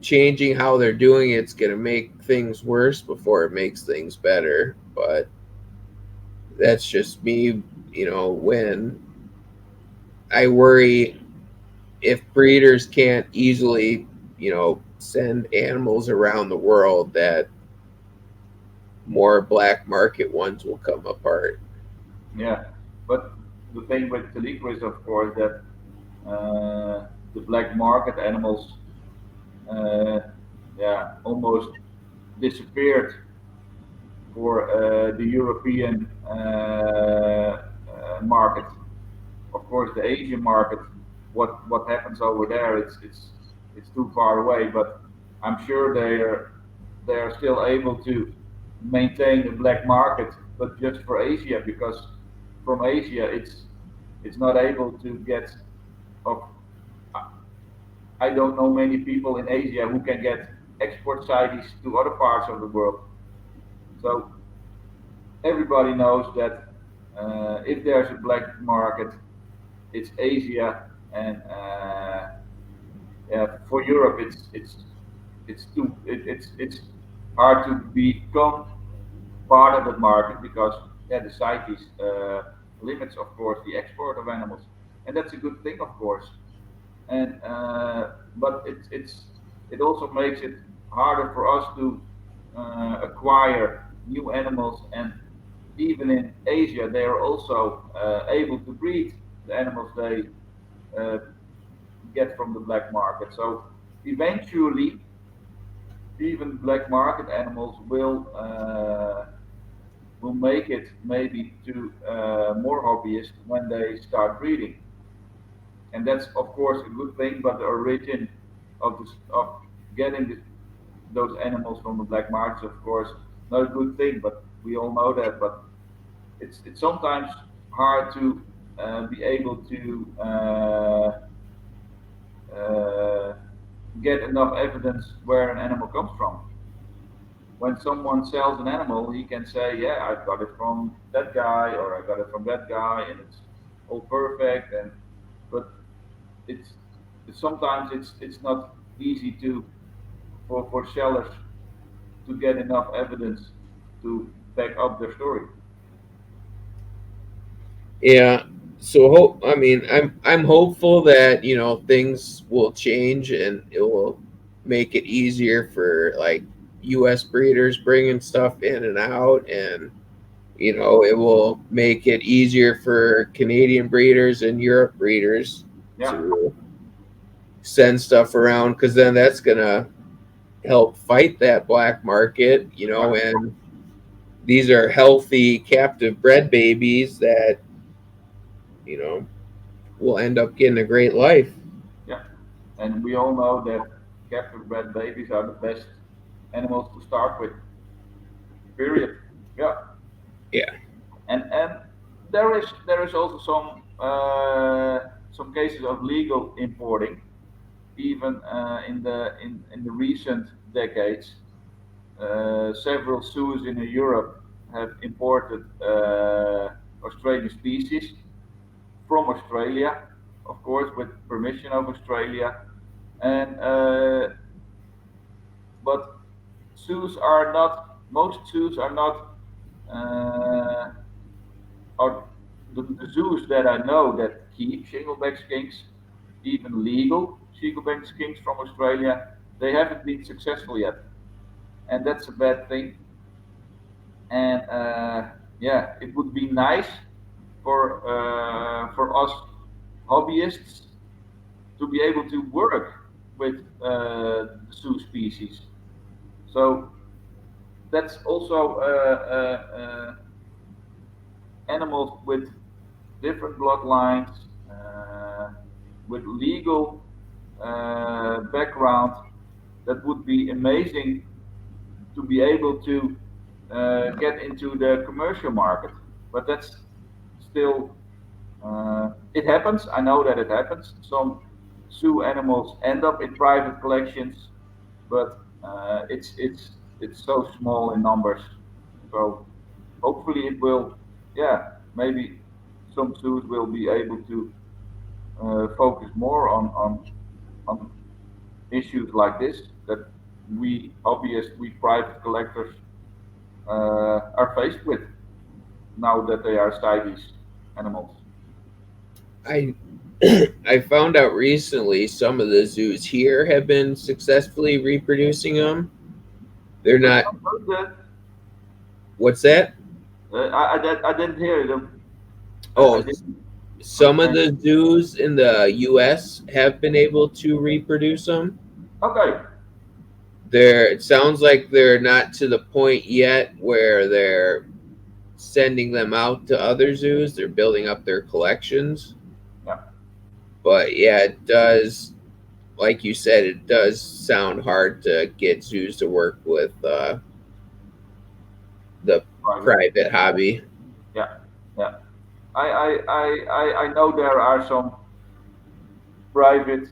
changing how they're doing it's going to make things worse before it makes things better. But that's just me. When I worry if breeders can't easily, send animals around the world, that more black market ones will come apart.
Yeah, but the thing with Taliqua is, of course, that the black market animals, uh, yeah, almost disappeared for the European market. Of course, the Asian market, what happens over there, it's too far away. But I'm sure they are still able to maintain the black market, but just for Asia, because from Asia it's not able to get. Of, I don't know many people in Asia who can get export CITES to other parts of the world. So everybody knows that If there's a black market, it's Asia, and yeah, for Europe, it's hard to become part of that market because yeah, the CITES limits, of course, the export of animals, and that's a good thing, of course. And but it also makes it harder for us to acquire new animals, and even in Asia, they are also able to breed the animals they uh, get from the black market. So eventually, even black market animals will make it maybe to more hobbyists when they start breeding, and that's of course a good thing. But the origin of getting those animals from the black market is of course not a good thing. But we all know that. But it's sometimes hard to be able to uh, get enough evidence where an animal comes from. When someone sells an animal, he can say, "Yeah, I got it from that guy, or I got it from that guy, and it's all perfect." And but it's sometimes it's not easy to for sellers to get enough evidence to back up their story.
Yeah. So I mean, I'm hopeful that things will change and it will make it easier for like U.S. breeders bringing stuff in and out, and it will make it easier for Canadian breeders and Europe breeders
Yeah,
to send stuff around, because then that's gonna help fight that black market,
yeah,
and these are healthy captive bred babies that you know will end up getting a great life.
yeah. And we all know that captive bred babies are the best animals to start with. Period. Yeah.
Yeah.
And there is also some cases of legal importing, even in the recent decades. Several zoos in Europe have imported Australian species from Australia, of course, with permission of Australia. And but most zoos are not uh, are the zoos that I know that keep shingleback skinks, even legal shingleback skinks from Australia, they haven't been successful yet, and that's a bad thing. And yeah, it would be nice for us hobbyists to be able to work with the zoo species. So that's also animals with different bloodlines, uh, with legal background. That would be amazing to be able to get into the commercial market. But that's still, it happens. I know that it happens. Some zoo animals end up in private collections, but it's so small in numbers. So hopefully it will, yeah, maybe some zoos will be able to focus more on issues like this that we hobbyists, we private collectors are faced with now that they are CITES animals.
I I found out recently some of the zoos here have been successfully reproducing them. They're
Which
not.
one was
What's that?
I didn't hear them. I
Oh,
didn't
some of
understand.
the zoos in the U.S. have been able to reproduce them.
Okay.
It sounds like they're not to the point yet where they're sending them out to other zoos. They're building up their collections.
Yeah.
But yeah, it does, like you said, it does sound hard to get zoos to work with the
Private.
private hobby.
Yeah. Yeah. I know there are some private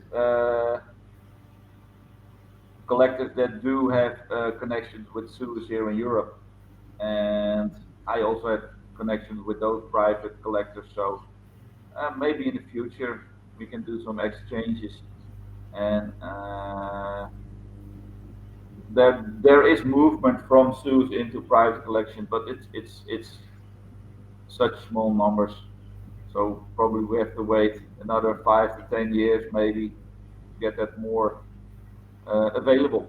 collectors that do have connections with zoos here in Europe, and I also have connections with those private collectors. So maybe in the future we can do some exchanges, and there is movement from zoos into private collection, but it's such small numbers. So probably we have to wait another 5 to 10 years maybe to get that more available.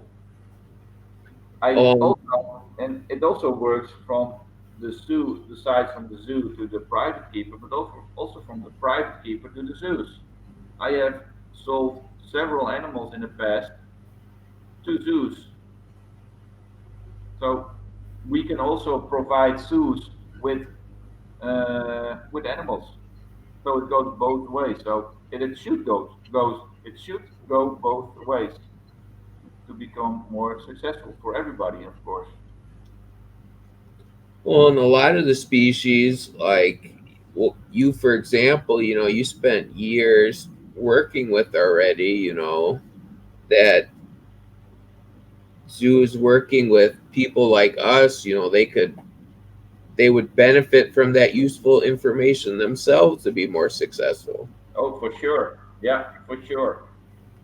I
Um,
also, and it also works from the zoo, the side from the zoo to the private keeper, but also from the private keeper to the zoos. I have sold several animals in the past to zoos, so we can also provide zoos with animals. So it goes both ways. So it should go both ways to become more successful for everybody, of course.
well, and a lot of the species, like well, you, for example, you spent years working with already, that zoos working with people like us, they would benefit from that useful information themselves to be more successful.
Oh, for sure. Yeah, for sure.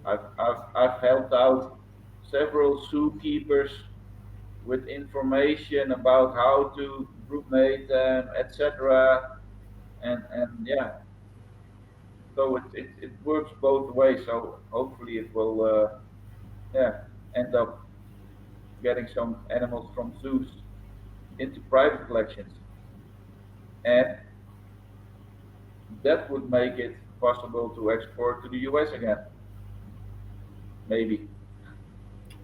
I've helped out several zookeepers with information about how to group mate them, etc. And yeah, so it works both ways. So hopefully it will yeah end up getting some animals from zoos into private collections, and that would make it possible to export to the US again, maybe.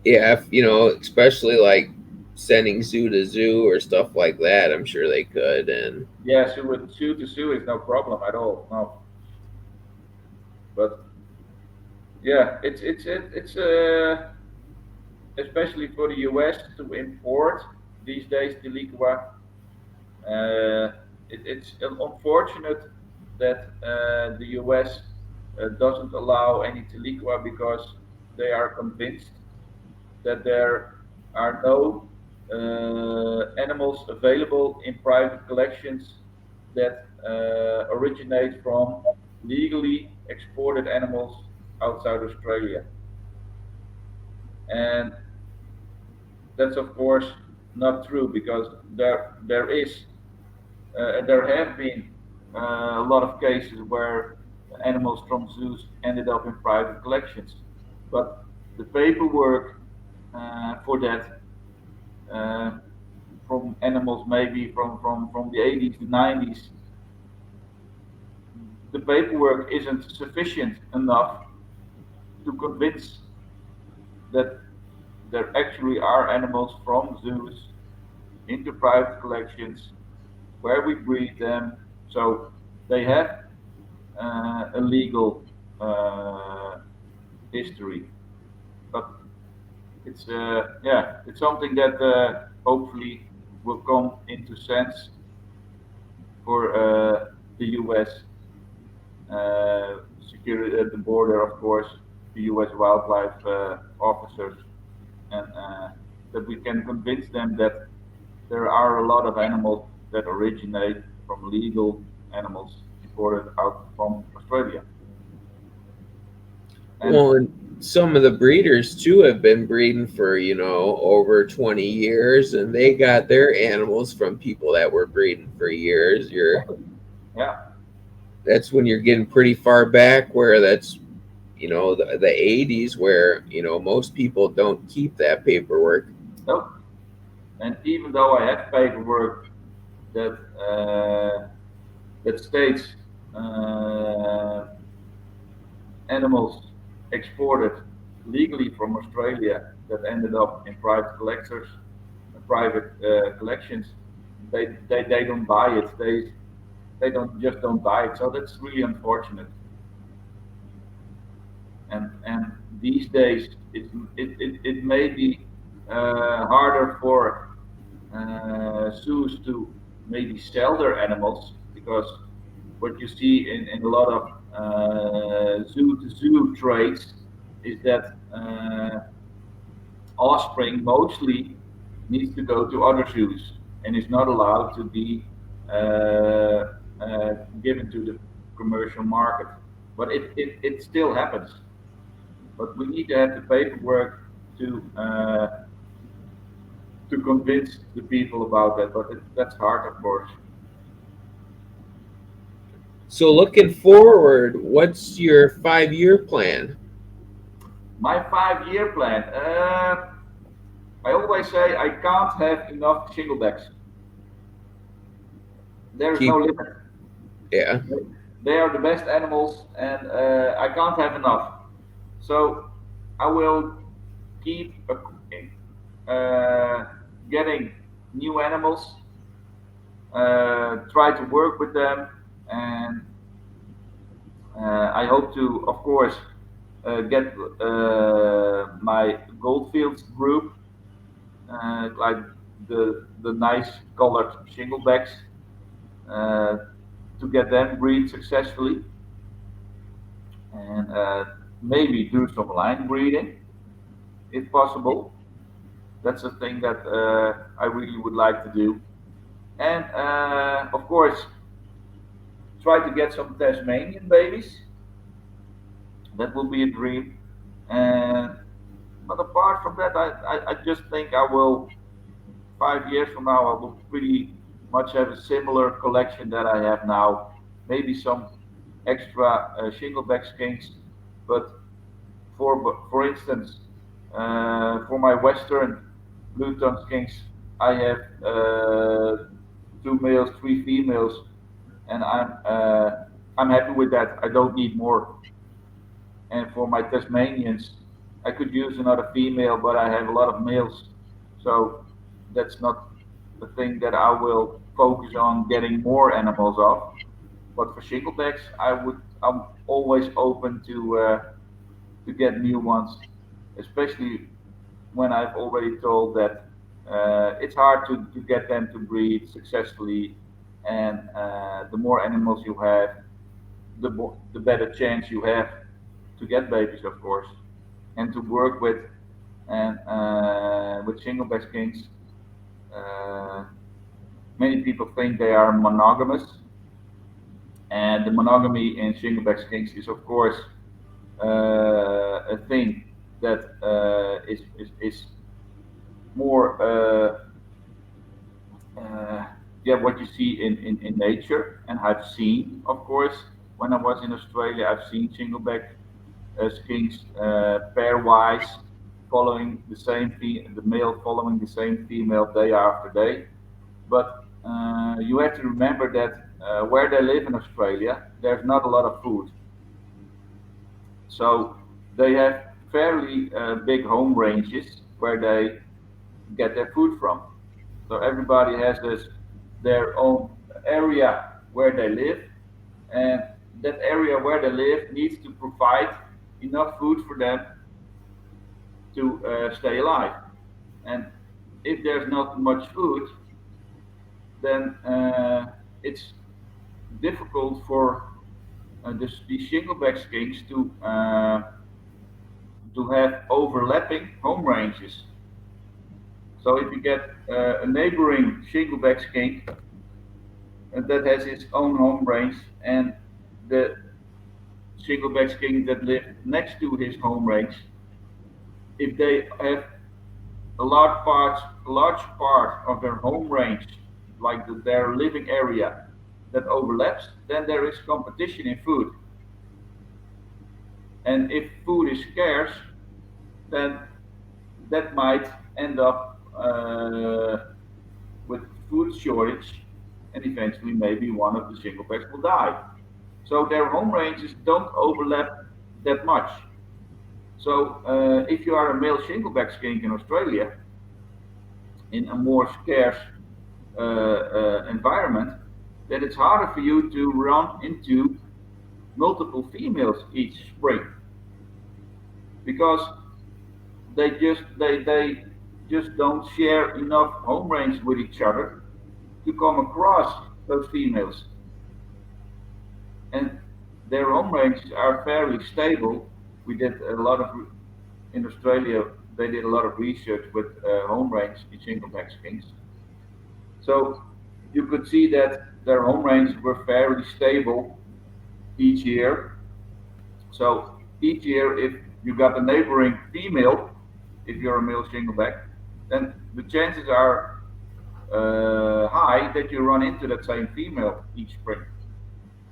Yeah, if, especially like sending zoo to zoo or stuff like that, I'm sure they could. And
Yeah, so with zoo to zoo is no problem at all. No, but yeah, it's especially for the US to import these days Tiliqua. It's unfortunate that the US doesn't allow any Tiliqua because they are convinced that there are no animals available in private collections that originate from legally exported animals outside Australia. And that's of course not true because there have been a lot of cases where animals from zoos ended up in private collections, but the paperwork for that uh, from animals maybe from the 80s to 90s, the paperwork isn't sufficient enough to convince that there actually are animals from zoos into private collections where we breed them. So they have a legal uh, history, but it's something that hopefully will come into sense for the U.S. Security at the border, of course, the U.S. wildlife officers, and that we can convince them that there are a lot of animals that originate from legal animals imported out from Australia. And
well, and some of the breeders too have been breeding for over 20 years, and they got their animals from people that were breeding for years. You're
exactly, yeah,
That's when you're getting pretty far back, where that's the 80s, where most people don't keep that paperwork.
no. And even though I have paperwork that that states uh, animals exported legally from Australia that ended up in private collectors, private collections, they don't buy it. They don't buy it. So that's really unfortunate. And these days it may be harder for zoos to maybe sell their animals because what you see in a lot of zoo to zoo trades is that offspring mostly needs to go to other zoos and is not allowed to be uh, uh, given to the commercial market. But it still happens. But we need to have the paperwork to convince the people about that. But that's hard, of course.
So looking forward, what's your 5 year plan?
My 5 year plan. I always say I can't have enough shinglebacks. There is no
Keep,
limit.
yeah.
They are the best animals, and I can't have enough. So I will keep uh, getting new animals, try to work with them, and I hope to, of course, get my Goldfields group, like the nice colored shinglebacks, uh, to get them breed successfully, and maybe do some line breeding if possible. That's a thing that I really would like to do, and of course, try to get some Tasmanian babies. That will be a dream. And but apart from that, I just think I will 5 years from now I will pretty much have a similar collection that I have now. Maybe some extra shingleback skinks, but for instance, for my western blue tongue skinks, I have two males, three females, and I'm happy with that. I don't need more. And for my Tasmanians, I could use another female, but I have a lot of males, so that's not the thing that I will focus on getting more animals of. But for shinglebacks, I'm always open to get new ones, especially when I've already told that it's hard to get them to breed successfully, and the more animals you have, the better chance you have to get babies, of course, and to work with. And with shingleback kings, uh, many people think they are monogamous, and the monogamy in shingleback kings is, of course, a thing that is more yeah, what you see in nature. And I've seen, of course, when I was in Australia, I've seen shingleback skinks pairwise, following the male following the same female day after day. But you have to remember that where they live in Australia, there's not a lot of food, so they have fairly big home ranges where they get their food from. So everybody has their own area where they live, and that area where they live needs to provide enough food for them to stay alive. And if there's not much food, then it's difficult for these shingleback skinks to have overlapping home ranges. So if you get a neighboring shingleback skink that has its own home range, and the shingleback skink that live next to his home range, if they have a large part of their home range, like their living area, that overlaps, then there is competition in food. And if food is scarce, then that might end up with food shortage, and eventually maybe one of the shinglebacks will die. So their home ranges don't overlap that much. So if you are a male shingleback skink in Australia, in a more scarce environment, then it's harder for you to run into multiple females each spring, because they just don't share enough home range with each other to come across those females, and their home ranges are fairly stable. We did a lot of in Australia. They did a lot of research with home range in shingleback skinks. So you could see that their home range were fairly stable each year. So each year, if you got a neighboring female, if you're a male shingleback, then the chances are high that you run into that same female each spring.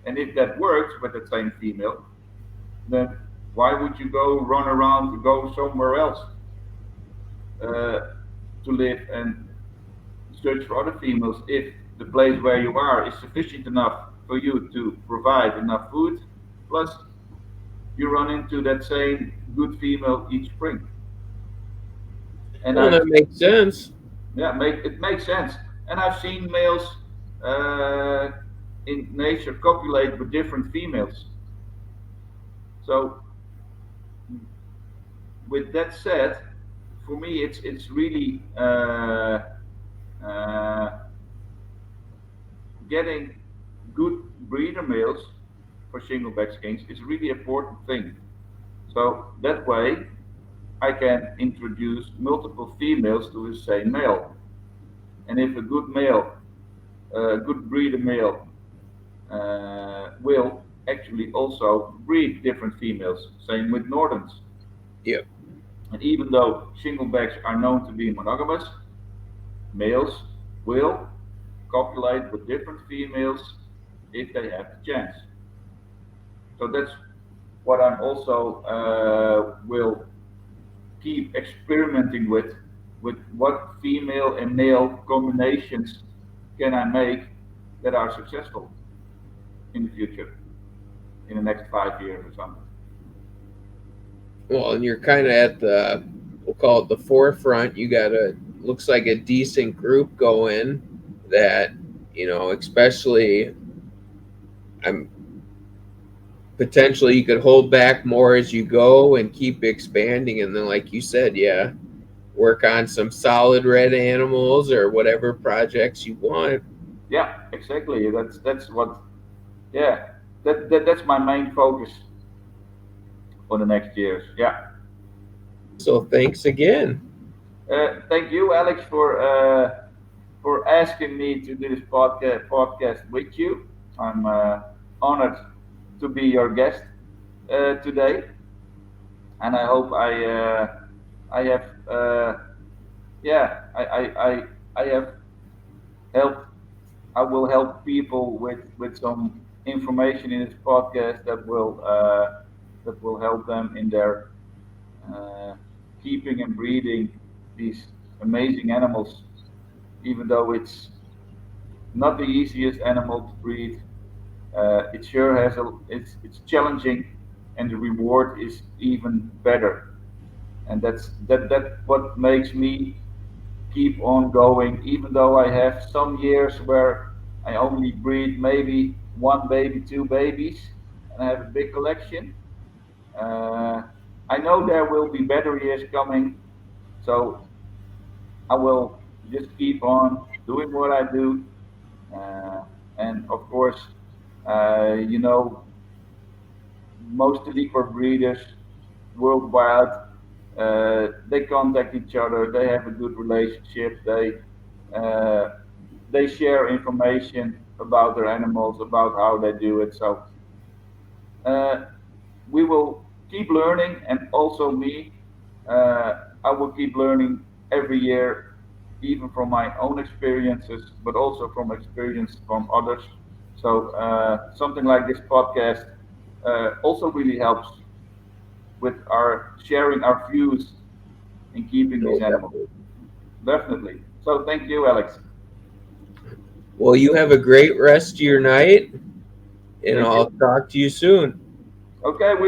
And if that works with that same female, then why would you go run around to go somewhere else uh, to live and search for other females if the place where you are is sufficient enough for you to provide enough food, plus you run into that same good female each spring. And
Well,
I've
that makes sense.
yeah, it makes sense. And I've seen males uh, in nature copulate with different females. So with that said, for me it's really uh, getting good breeder males for shingleback skinks is a really important thing. So that way I can introduce multiple females to the same male. And if a good male, a good breeder male, will actually also breed different females. Same with Northerns.
Yeah.
And even though shinglebacks are known to be monogamous, males will copulate with different females if they have the chance. So that's what I'm also will keep experimenting with what female and male combinations can I make that are successful in the future, in the next 5 years or something.
Well, and you're kind of at the, we'll call it the forefront. You got a, looks like a decent group going that, especially I'm potentially you could hold back more as you go and keep expanding. And then, like you said, yeah, work on some solid red animals or whatever projects you want.
Yeah, exactly. That's what. Yeah, that's my main focus for the next years. Yeah.
So thanks again.
Thank you, Alex, for asking me to do this podcast with you. I'm honored to be your guest today, and I hope I have yeah I have helped. I will help people with some information in this podcast that will help them in their uh, keeping and breeding these amazing animals. Even though it's not the easiest animal to breed, it sure has it's challenging, and the reward is even better. And that what makes me keep on going, even though I have some years where I only breed maybe one baby, two babies, and I have a big collection. Uh, I know there will be better years coming, so I will just keep on doing what I do. Uh, and of course, you know, most Tiliqua breeders worldwide, they contact each other. They have a good relationship. Uh, they share information about their animals, about how they do it. So uh, we will keep learning, and also me, I will keep learning every year, even from my own experiences, but also from experience from others. So something like this podcast also really helps with our sharing our views in keeping
No
these animals.
doubt.
Definitely. So thank you, Alex.
Well, you have a great rest of your night, and
Thank
I'll
you.
talk to you soon.
Okay, we